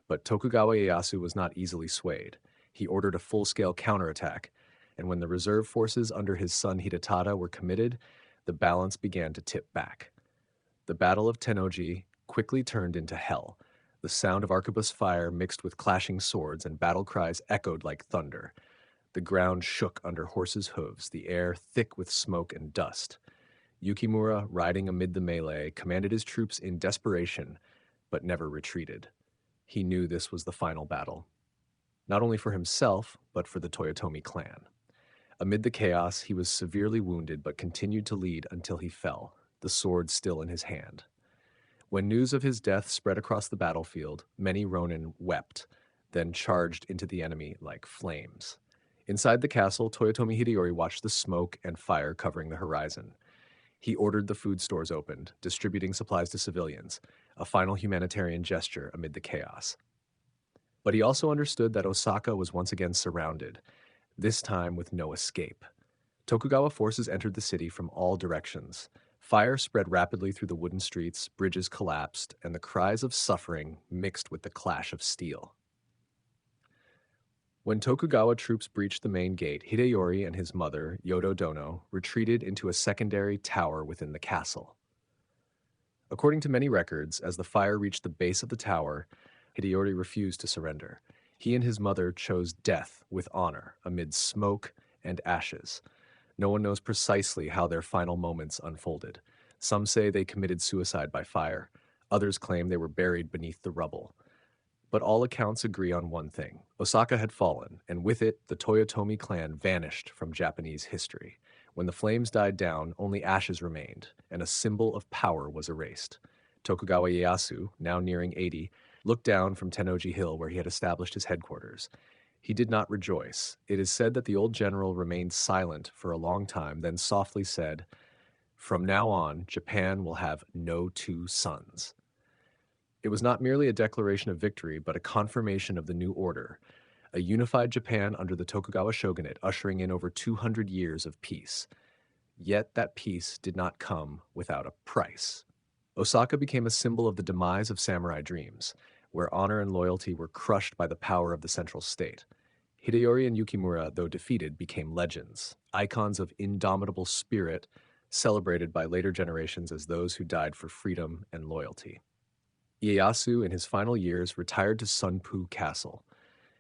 But Tokugawa Ieyasu was not easily swayed. He ordered a full-scale counterattack, and when the reserve forces under his son Hidetada were committed, the balance began to tip back. The Battle of Tennoji quickly turned into hell. The sound of arquebus fire mixed with clashing swords and battle cries echoed like thunder. The ground shook under horses' hooves, the air thick with smoke and dust. Yukimura, riding amid the melee, commanded his troops in desperation, but never retreated. He knew this was the final battle, not only for himself, but for the Toyotomi clan. Amid the chaos, he was severely wounded, but continued to lead until he fell, the sword still in his hand. When news of his death spread across the battlefield, many Ronin wept, then charged into the enemy like flames. Inside the castle, Toyotomi Hideyori watched the smoke and fire covering the horizon. He ordered the food stores opened, distributing supplies to civilians, a final humanitarian gesture amid the chaos. But he also understood that Osaka was once again surrounded, this time with no escape. Tokugawa forces entered the city from all directions. Fire spread rapidly through the wooden streets, bridges collapsed, and the cries of suffering mixed with the clash of steel. When Tokugawa troops breached the main gate, Hideyori and his mother, Yodo Dono, retreated into a secondary tower within the castle. According to many records, as the fire reached the base of the tower, Hideyori refused to surrender. He and his mother chose death with honor amid smoke and ashes. No one knows precisely how their final moments unfolded. Some say they committed suicide by fire. Others claim they were buried beneath the rubble. But all accounts agree on one thing. Osaka had fallen, and with it, the Toyotomi clan vanished from Japanese history. When the flames died down, only ashes remained, and a symbol of power was erased. Tokugawa Ieyasu, now nearing 80, looked down from Tennoji Hill where he had established his headquarters. He did not rejoice. It is said that the old general remained silent for a long time, then softly said, "From now on, Japan will have no two sons." It was not merely a declaration of victory, but a confirmation of the new order, a unified Japan under the Tokugawa shogunate, ushering in over 200 years of peace. Yet that peace did not come without a price. Osaka became a symbol of the demise of samurai dreams, where honor and loyalty were crushed by the power of the central state. Hideyori and Yukimura, though defeated, became legends, icons of indomitable spirit, celebrated by later generations as those who died for freedom and loyalty. Ieyasu, in his final years, retired to Sunpu Castle.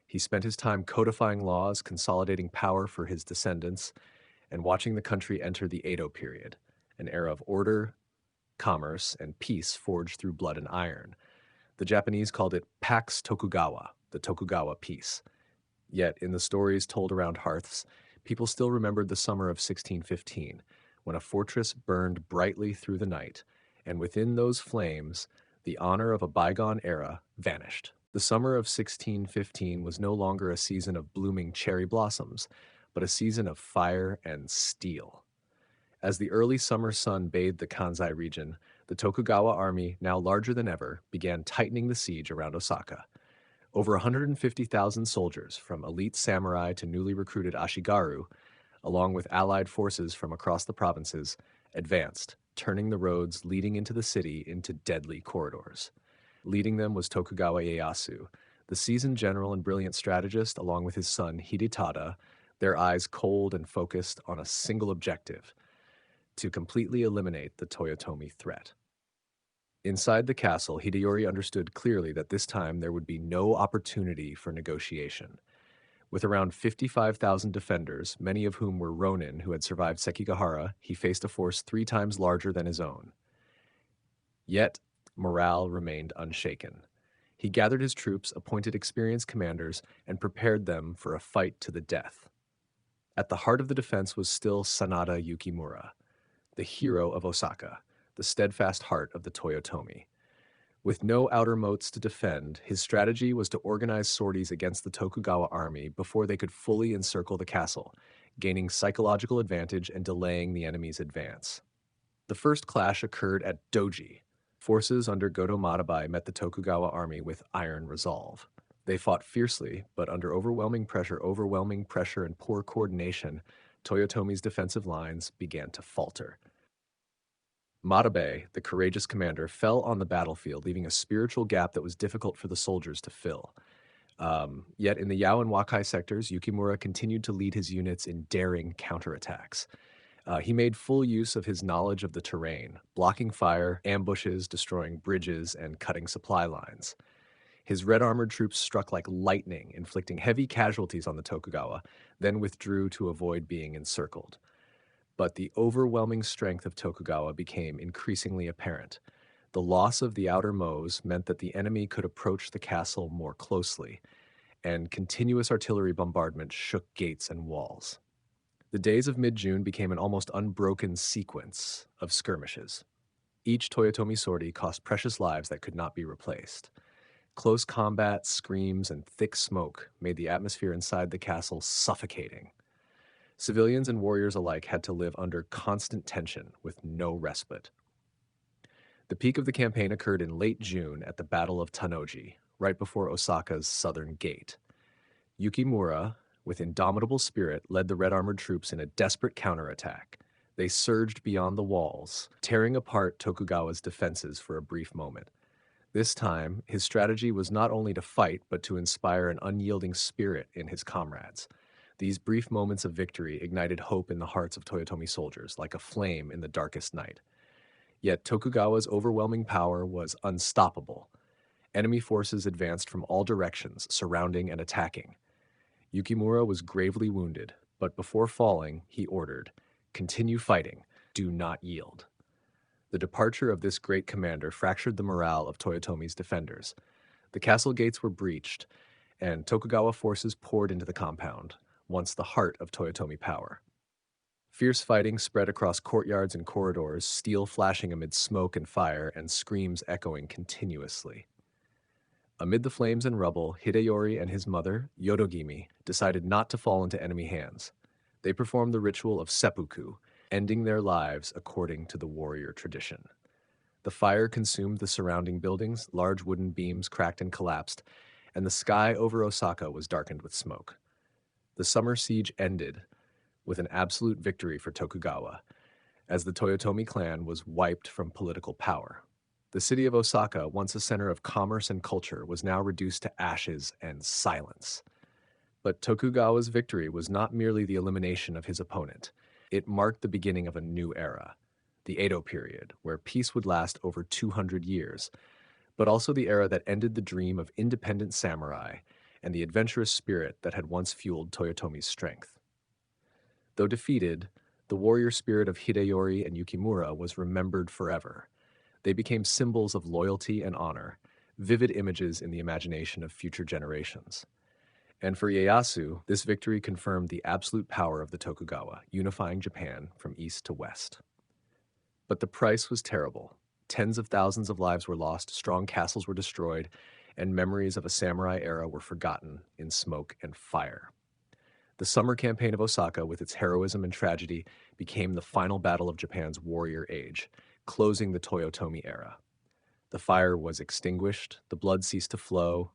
He spent his time codifying laws, consolidating power for his descendants, and watching the country enter the Edo period, an era of order, commerce, and peace forged through blood and iron. The Japanese called it Pax Tokugawa, the Tokugawa peace. Yet, in the stories told around hearths, people still remembered the summer of 1615, when a fortress burned brightly through the night, and within those flames, the honor of a bygone era vanished. The summer of 1615 was no longer a season of blooming cherry blossoms, but a season of fire and steel. As the early summer sun bathed the Kansai region, the Tokugawa army, now larger than ever, began tightening the siege around Osaka. Over 150,000 soldiers, from elite samurai to newly recruited ashigaru, along with allied forces from across the provinces, advanced, turning the roads leading into the city into deadly corridors. Leading them was Tokugawa Ieyasu, the seasoned general and brilliant strategist, along with his son Hidetada, their eyes cold and focused on a single objective: to completely eliminate the Toyotomi threat. Inside the castle, Hideyori understood clearly that this time there would be no opportunity for negotiation. With around 55,000 defenders, many of whom were Ronin who had survived Sekigahara, he faced a force 3 times larger than his own. Yet, morale remained unshaken. He gathered his troops, appointed experienced commanders, and prepared them for a fight to the death. At the heart of the defense was still Sanada Yukimura, the hero of Osaka, the steadfast heart of the Toyotomi. With no outer moats to defend, his strategy was to organize sorties against the Tokugawa army before they could fully encircle the castle, gaining psychological advantage and delaying the enemy's advance. The first clash occurred at Doji. Forces under Goto Madabai met the Tokugawa army with iron resolve. They fought fiercely, but under overwhelming pressure and poor coordination, Toyotomi's defensive lines began to falter. Madabe, the courageous commander, fell on the battlefield, leaving a spiritual gap that was difficult for the soldiers to fill. Yet in the Yao and Wakai sectors, Yukimura continued to lead his units in daring counterattacks. He made full use of his knowledge of the terrain, blocking fire, ambushes, destroying bridges, and cutting supply lines. His red-armored troops struck like lightning, inflicting heavy casualties on the Tokugawa, then withdrew to avoid being encircled. But the overwhelming strength of Tokugawa became increasingly apparent. The loss of the outer mows meant that the enemy could approach the castle more closely, and continuous artillery bombardment shook gates and walls. The days of mid-June became an almost unbroken sequence of skirmishes. Each Toyotomi sortie cost precious lives that could not be replaced. Close combat, screams, and thick smoke made the atmosphere inside the castle suffocating. Civilians and warriors alike had to live under constant tension with no respite. The peak of the campaign occurred in late June at the Battle of Tanoji, right before Osaka's southern gate. Yukimura, with indomitable spirit, led the red-armored troops in a desperate counterattack. They surged beyond the walls, tearing apart Tokugawa's defenses for a brief moment. This time, his strategy was not only to fight, but to inspire an unyielding spirit in his comrades. These brief moments of victory ignited hope in the hearts of Toyotomi soldiers, like a flame in the darkest night. Yet Tokugawa's overwhelming power was unstoppable. Enemy forces advanced from all directions, surrounding and attacking. Yukimura was gravely wounded, but before falling, he ordered, "Continue fighting, do not yield." The departure of this great commander fractured the morale of Toyotomi's defenders. The castle gates were breached, and Tokugawa forces poured into the compound, once the heart of Toyotomi power. Fierce fighting spread across courtyards and corridors, steel flashing amid smoke and fire, and screams echoing continuously. Amid the flames and rubble, Hideyori and his mother, Yodogimi, decided not to fall into enemy hands. They performed the ritual of seppuku, ending their lives according to the warrior tradition. The fire consumed the surrounding buildings, large wooden beams cracked and collapsed, and the sky over Osaka was darkened with smoke. The summer siege ended with an absolute victory for Tokugawa, as the Toyotomi clan was wiped from political power. The city of Osaka, once a center of commerce and culture, was now reduced to ashes and silence. But Tokugawa's victory was not merely the elimination of his opponent. It marked the beginning of a new era, the Edo period, where peace would last over 200 years, but also the era that ended the dream of independent samurai and the adventurous spirit that had once fueled Toyotomi's strength. Though defeated, the warrior spirit of Hideyori and Yukimura was remembered forever. They became symbols of loyalty and honor, vivid images in the imagination of future generations. And for Ieyasu, this victory confirmed the absolute power of the Tokugawa, unifying Japan from east to west. But the price was terrible. Tens of thousands of lives were lost, strong castles were destroyed, and memories of a samurai era were forgotten in smoke and fire. The summer campaign of Osaka, with its heroism and tragedy, became the final battle of Japan's warrior age, closing the Toyotomi era. The fire was extinguished, the blood ceased to flow,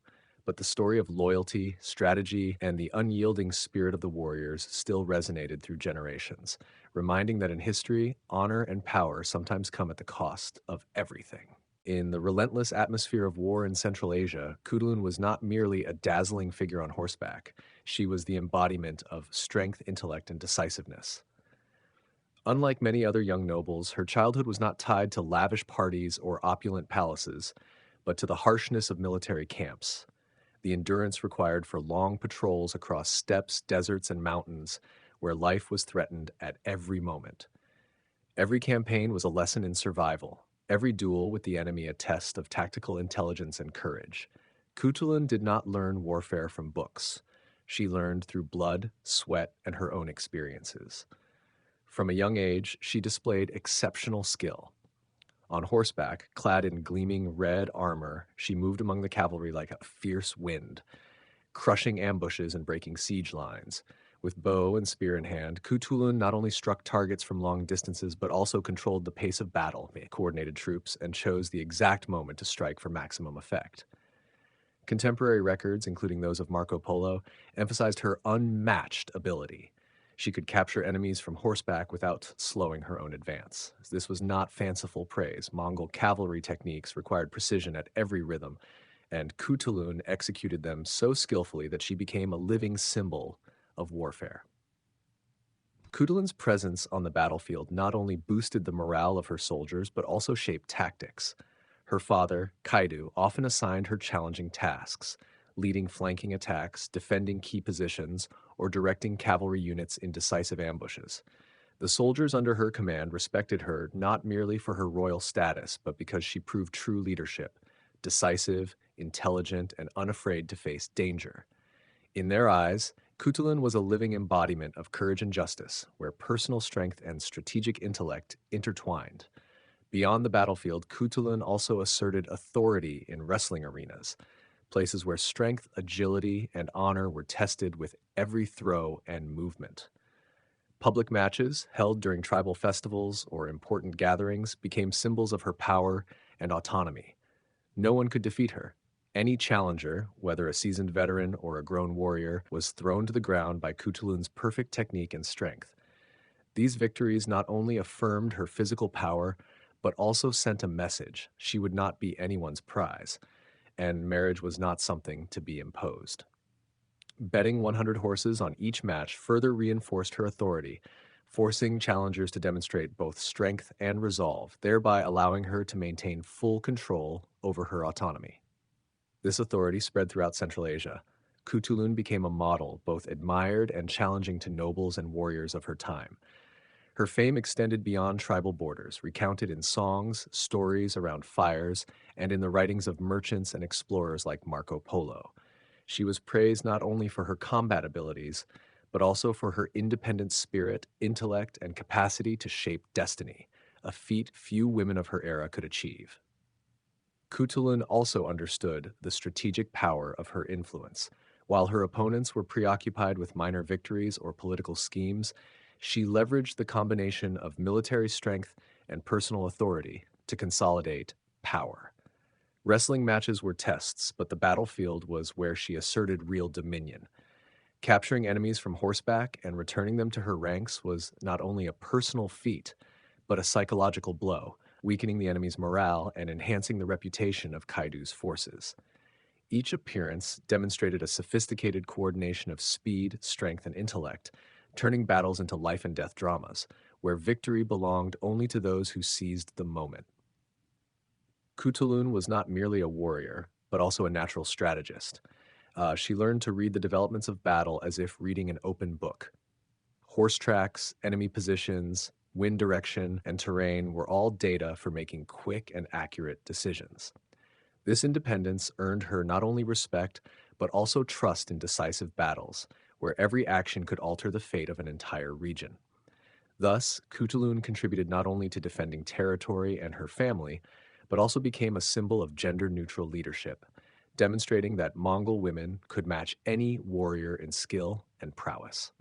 but the story of loyalty, strategy, and the unyielding spirit of the warriors still resonated through generations, reminding that in history, honor and power sometimes come at the cost of everything. In the relentless atmosphere of war in Central Asia, Kudalun was not merely a dazzling figure on horseback. She was the embodiment of strength, intellect, and decisiveness. Unlike many other young nobles, her childhood was not tied to lavish parties or opulent palaces, but to the harshness of military camps, the endurance required for long patrols across steppes, deserts, and mountains, where life was threatened at every moment. Every campaign was a lesson in survival, every duel with the enemy a test of tactical intelligence and courage. Kutulin did not learn warfare from books. She learned through blood, sweat, and her own experiences. From a young age, she displayed exceptional skill. On horseback, clad in gleaming red armor, she moved among the cavalry like a fierce wind, crushing ambushes and breaking siege lines. With bow and spear in hand, Kutulun not only struck targets from long distances, but also controlled the pace of battle, coordinated troops, and chose the exact moment to strike for maximum effect. Contemporary records, including those of Marco Polo, emphasized her unmatched ability. She could capture enemies from horseback without slowing her own advance. This was not fanciful praise. Mongol cavalry techniques required precision at every rhythm, and Kutulun executed them so skillfully that she became a living symbol of warfare. Kutulun's presence on the battlefield not only boosted the morale of her soldiers, but also shaped tactics. Her father, Kaidu, often assigned her challenging tasks, leading flanking attacks, defending key positions, or directing cavalry units in decisive ambushes. The soldiers under her command respected her not merely for her royal status, but because she proved true leadership, decisive, intelligent, and unafraid to face danger. In their eyes, Kutulin was a living embodiment of courage and justice, where personal strength and strategic intellect intertwined. Beyond the battlefield, Kutulin also asserted authority in wrestling arenas, places where strength, agility, and honor were tested with every throw and movement. Public matches, held during tribal festivals or important gatherings, became symbols of her power and autonomy. No one could defeat her. Any challenger, whether a seasoned veteran or a grown warrior, was thrown to the ground by Kutulun's perfect technique and strength. These victories not only affirmed her physical power, but also sent a message: she would not be anyone's prize, and marriage was not something to be imposed. Betting 100 horses on each match further reinforced her authority, forcing challengers to demonstrate both strength and resolve, thereby allowing her to maintain full control over her autonomy. This authority spread throughout Central Asia. Kutulun became a model, both admired and challenging to nobles and warriors of her time. Her fame extended beyond tribal borders, recounted in songs, stories around fires, and in the writings of merchants and explorers like Marco Polo. She was praised not only for her combat abilities, but also for her independent spirit, intellect, and capacity to shape destiny, a feat few women of her era could achieve. Kutulun also understood the strategic power of her influence. While her opponents were preoccupied with minor victories or political schemes, she leveraged the combination of military strength and personal authority to consolidate power. Wrestling matches were tests, but the battlefield was where she asserted real dominion. Capturing enemies from horseback and returning them to her ranks was not only a personal feat, but a psychological blow, weakening the enemy's morale and enhancing the reputation of Kaidu's forces. Each appearance demonstrated a sophisticated coordination of speed, strength, and intellect, turning battles into life and death dramas, where victory belonged only to those who seized the moment. Kutulun was not merely a warrior, but also a natural strategist. She learned to read the developments of battle as if reading an open book. Horse tracks, enemy positions, wind direction, and terrain were all data for making quick and accurate decisions. This independence earned her not only respect, but also trust in decisive battles, where every action could alter the fate of an entire region. Thus, Kutulun contributed not only to defending territory and her family, but also became a symbol of gender-neutral leadership, demonstrating that Mongol women could match any warrior in skill and prowess.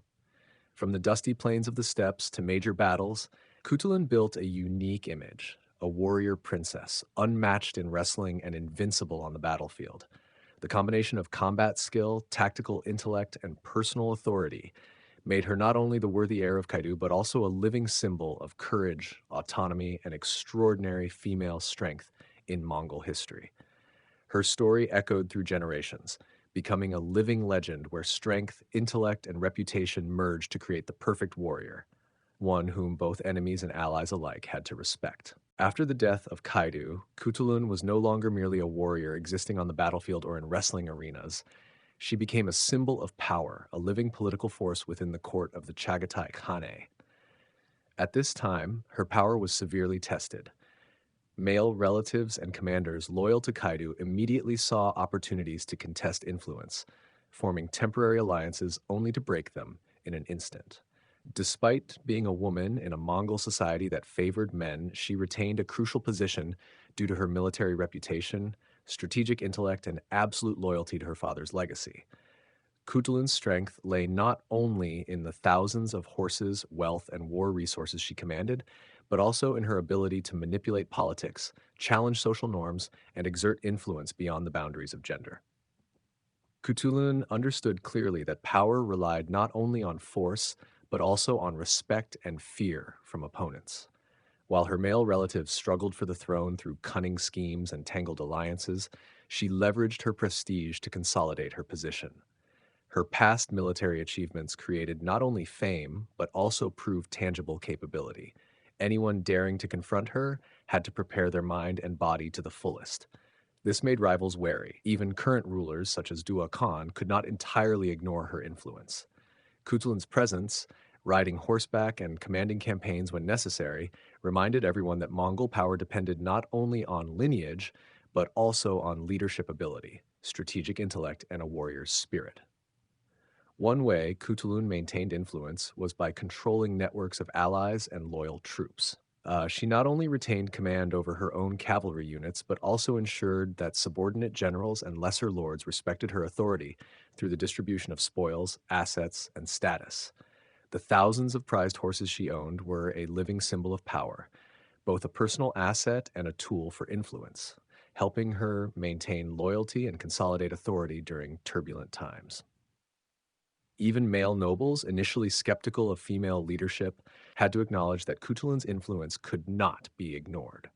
From the dusty plains of the steppes to major battles, Kutulun built a unique image, a warrior princess, unmatched in wrestling and invincible on the battlefield. The combination of combat skill, tactical intellect, and personal authority made her not only the worthy heir of Kaidu, but also a living symbol of courage, autonomy, and extraordinary female strength in Mongol history. Her story echoed through generations, becoming a living legend where strength, intellect, and reputation merged to create the perfect warrior, one whom both enemies and allies alike had to respect. After the death of Kaidu, Kutulun was no longer merely a warrior existing on the battlefield or in wrestling arenas. She became a symbol of power, a living political force within the court of the Chagatai Khanate. At this time, her power was severely tested. Male relatives and commanders loyal to Kaidu immediately saw opportunities to contest influence, forming temporary alliances only to break them in an instant. Despite being a woman in a Mongol society that favored men, she retained a crucial position due to her military reputation, strategic intellect, and absolute loyalty to her father's legacy. Kutulun's strength lay not only in the thousands of horses, wealth, and war resources she commanded, but also in her ability to manipulate politics, challenge social norms, and exert influence beyond the boundaries of gender. Kutulun understood clearly that power relied not only on force, but also on respect and fear from opponents. While her male relatives struggled for the throne through cunning schemes and tangled alliances, she leveraged her prestige to consolidate her position. Her past military achievements created not only fame, but also proved tangible capability. Anyone daring to confront her had to prepare their mind and body to the fullest. This made rivals wary. Even current rulers, such as Dua Khan, could not entirely ignore her influence. Kutulun's presence, riding horseback and commanding campaigns when necessary, reminded everyone that Mongol power depended not only on lineage, but also on leadership ability, strategic intellect, and a warrior's spirit. One way Kutulun maintained influence was by controlling networks of allies and loyal troops. She not only retained command over her own cavalry units, but also ensured that subordinate generals and lesser lords respected her authority through the distribution of spoils, assets, and status. The thousands of prized horses she owned were a living symbol of power, both a personal asset and a tool for influence, helping her maintain loyalty and consolidate authority during turbulent times. Even male nobles, initially skeptical of female leadership, had to acknowledge that Kutulun's influence could not be ignored.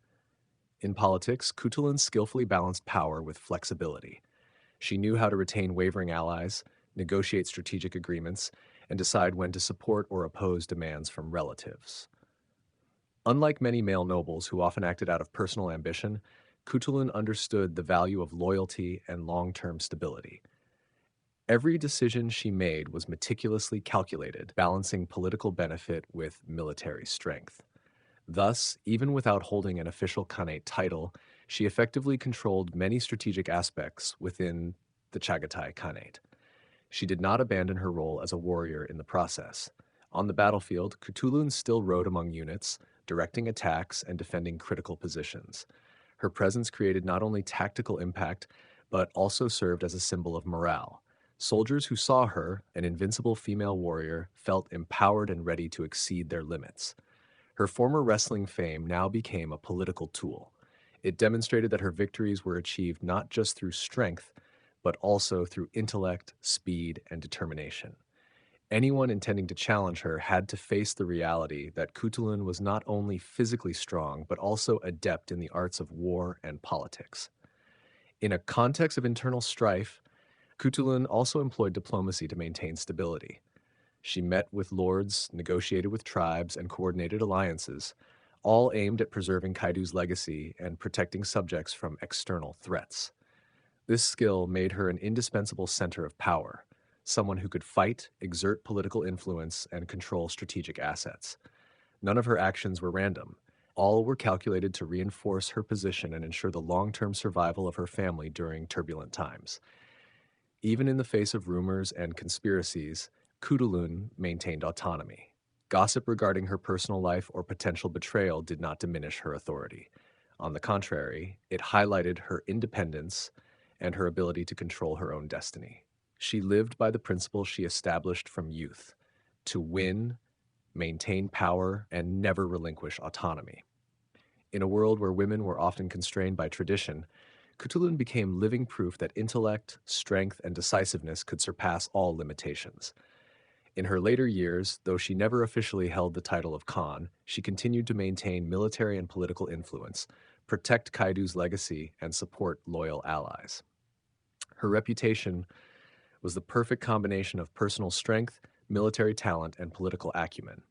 In politics, Kutulun skillfully balanced power with flexibility. She knew how to retain wavering allies, negotiate strategic agreements, and decide when to support or oppose demands from relatives. Unlike many male nobles who often acted out of personal ambition, Kutulun understood the value of loyalty and long-term stability. Every decision she made was meticulously calculated, balancing political benefit with military strength. Thus, even without holding an official Khanate title, she effectively controlled many strategic aspects within the Chagatai Khanate. She did not abandon her role as a warrior in the process. On the battlefield, Kutulun still rode among units, directing attacks and defending critical positions. Her presence created not only tactical impact, but also served as a symbol of morale. Soldiers who saw her, an invincible female warrior, felt empowered and ready to exceed their limits. Her former wrestling fame now became a political tool. It demonstrated that her victories were achieved not just through strength, but also through intellect, speed, and determination. Anyone intending to challenge her had to face the reality that Kutulun was not only physically strong, but also adept in the arts of war and politics. In a context of internal strife, Kutulun also employed diplomacy to maintain stability. She met with lords, negotiated with tribes, and coordinated alliances, all aimed at preserving Kaidu's legacy and protecting subjects from external threats. This skill made her an indispensable center of power, someone who could fight, exert political influence, and control strategic assets. None of her actions were random. All were calculated to reinforce her position and ensure the long-term survival of her family during turbulent times. Even in the face of rumors and conspiracies, Kudulun maintained autonomy. Gossip regarding her personal life or potential betrayal did not diminish her authority. On the contrary, it highlighted her independence and her ability to control her own destiny. She lived by the principles she established from youth: to win, maintain power, and never relinquish autonomy. In a world where women were often constrained by tradition, Cutulin became living proof that intellect, strength, and decisiveness could surpass all limitations. In her later years, though she never officially held the title of Khan, she continued to maintain military and political influence, protect Kaidu's legacy, and support loyal allies. Her reputation was the perfect combination of personal strength, military talent, and political acumen.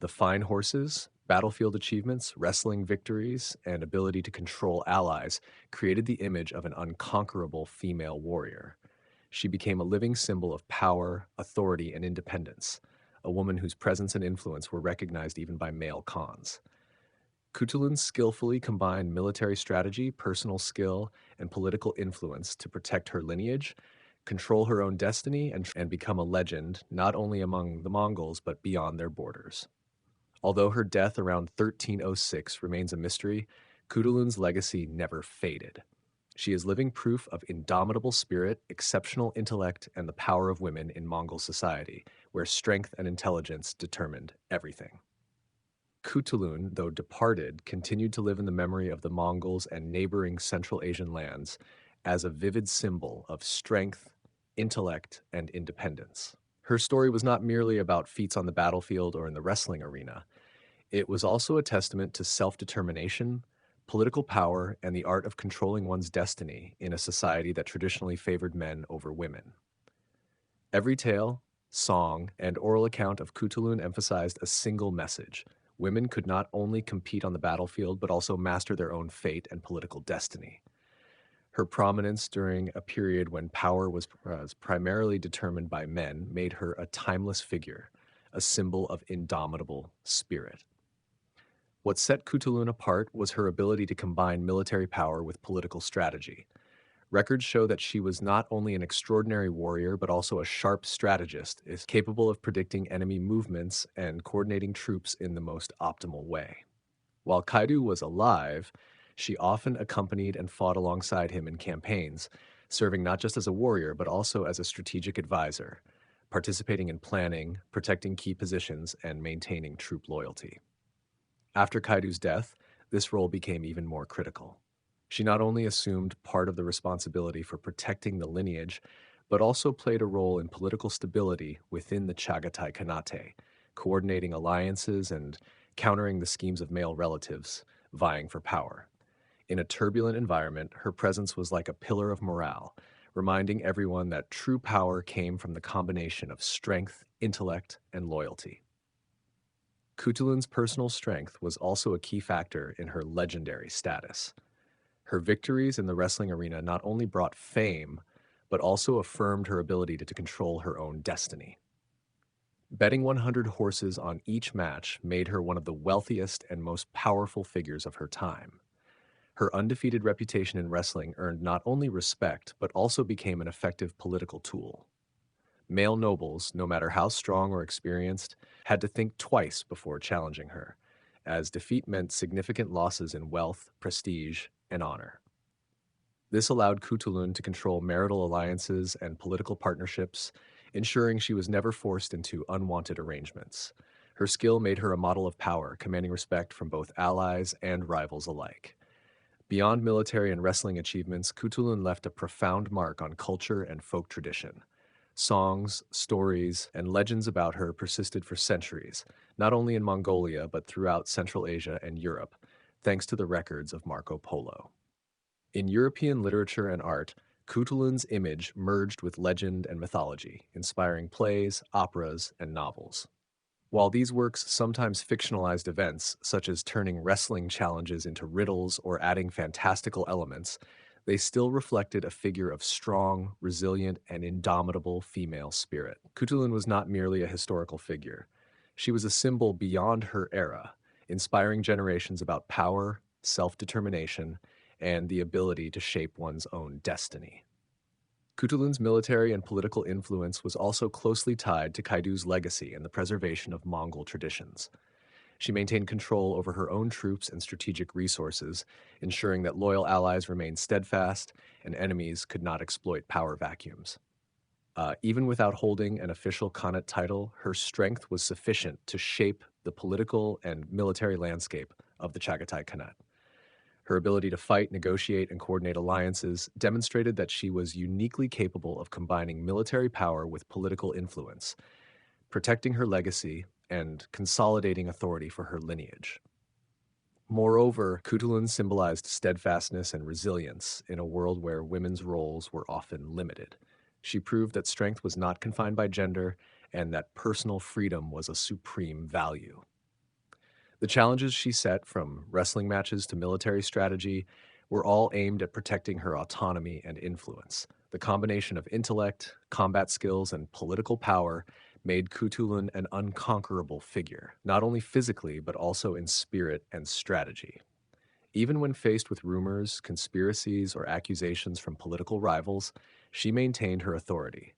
The fine horses, battlefield achievements, wrestling victories, and ability to control allies created the image of an unconquerable female warrior. She became a living symbol of power, authority, and independence, a woman whose presence and influence were recognized even by male khans. Kutulin skillfully combined military strategy, personal skill, and political influence to protect her lineage, control her own destiny, and become a legend not only among the Mongols but beyond their borders. Although her death around 1306 remains a mystery, Kutulun's legacy never faded. She is living proof of indomitable spirit, exceptional intellect, and the power of women in Mongol society, where strength and intelligence determined everything. Kutulun, though departed, continued to live in the memory of the Mongols and neighboring Central Asian lands as a vivid symbol of strength, intellect, and independence. Her story was not merely about feats on the battlefield or in the wrestling arena. It was also a testament to self-determination, political power, and the art of controlling one's destiny in a society that traditionally favored men over women. Every tale, song, and oral account of Kutulun emphasized a single message: women could not only compete on the battlefield but also master their own fate and political destiny. Her prominence during a period when power was primarily determined by men made her a timeless figure, a symbol of indomitable spirit. What set Kutulun apart was her ability to combine military power with political strategy. Records show that she was not only an extraordinary warrior, but also a sharp strategist, is capable of predicting enemy movements and coordinating troops in the most optimal way. While Kaidu was alive, she often accompanied and fought alongside him in campaigns, serving not just as a warrior, but also as a strategic advisor, participating in planning, protecting key positions, and maintaining troop loyalty. After Kaidu's death, this role became even more critical. She not only assumed part of the responsibility for protecting the lineage, but also played a role in political stability within the Chagatai Khanate, coordinating alliances and countering the schemes of male relatives vying for power. In a turbulent environment, her presence was like a pillar of morale, reminding everyone that true power came from the combination of strength, intellect, and loyalty. Kutulun's personal strength was also a key factor in her legendary status. Her victories in the wrestling arena not only brought fame, but also affirmed her ability to control her own destiny. Betting 100 horses on each match made her one of the wealthiest and most powerful figures of her time. Her undefeated reputation in wrestling earned not only respect, but also became an effective political tool. Male nobles, no matter how strong or experienced, had to think twice before challenging her, as defeat meant significant losses in wealth, prestige, and honor. This allowed Kutulun to control marital alliances and political partnerships, ensuring she was never forced into unwanted arrangements. Her skill made her a model of power, commanding respect from both allies and rivals alike. Beyond military and wrestling achievements, Kutulun left a profound mark on culture and folk tradition. Songs, stories, and legends about her persisted for centuries, not only in Mongolia but throughout Central Asia and Europe, thanks to the records of Marco Polo. In European literature and art, Kutulun's image merged with legend and mythology, inspiring plays, operas, and novels. While these works sometimes fictionalized events, such as turning wrestling challenges into riddles or adding fantastical elements, they still reflected a figure of strong, resilient, and indomitable female spirit. Cutulin was not merely a historical figure. She was a symbol beyond her era, inspiring generations about power, self-determination, and the ability to shape one's own destiny. Kutulin's military and political influence was also closely tied to Kaidu's legacy and the preservation of Mongol traditions. She maintained control over her own troops and strategic resources, ensuring that loyal allies remained steadfast and enemies could not exploit power vacuums. Even without holding an official Khanate title, her strength was sufficient to shape the political and military landscape of the Chagatai Khanate. Her ability to fight, negotiate, and coordinate alliances demonstrated that she was uniquely capable of combining military power with political influence, protecting her legacy and consolidating authority for her lineage. Moreover, Kutulin symbolized steadfastness and resilience in a world where women's roles were often limited. She proved that strength was not confined by gender and that personal freedom was a supreme value. The challenges she set, from wrestling matches to military strategy, were all aimed at protecting her autonomy and influence. The combination of intellect, combat skills, and political power made Kutulun an unconquerable figure, not only physically but also in spirit and strategy. Even when faced with rumors, conspiracies, or accusations from political rivals, she maintained her authority.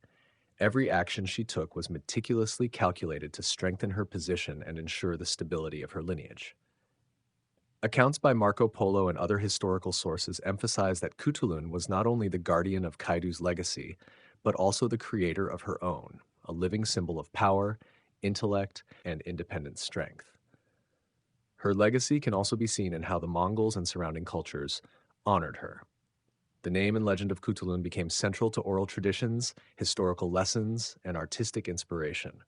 Every action she took was meticulously calculated to strengthen her position and ensure the stability of her lineage. Accounts by Marco Polo and other historical sources emphasize that Kutulun was not only the guardian of Kaidu's legacy, but also the creator of her own, a living symbol of power, intellect, and independent strength. Her legacy can also be seen in how the Mongols and surrounding cultures honored her. The name and legend of Kutulun became central to oral traditions, historical lessons, and artistic inspiration.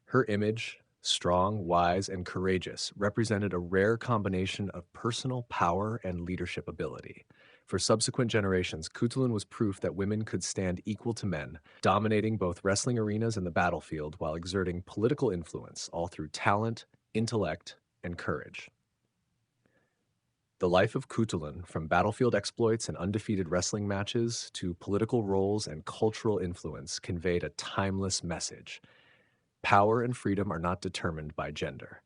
Her image, strong, wise, and courageous, represented a rare combination of personal power and leadership ability. For subsequent generations, Kutulun was proof that women could stand equal to men, dominating both wrestling arenas and the battlefield while exerting political influence, all through talent, intellect, and courage. The life of Kutulun, from battlefield exploits and undefeated wrestling matches to political roles and cultural influence, conveyed a timeless message. Power and freedom are not determined by gender.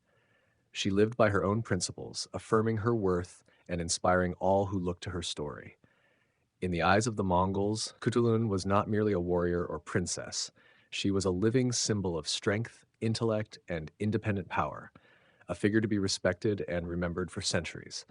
She lived by her own principles, affirming her worth and inspiring all who look to her story. In the eyes of the Mongols, Kutulun was not merely a warrior or princess. She was a living symbol of strength, intellect, and independent power, a figure to be respected and remembered for centuries.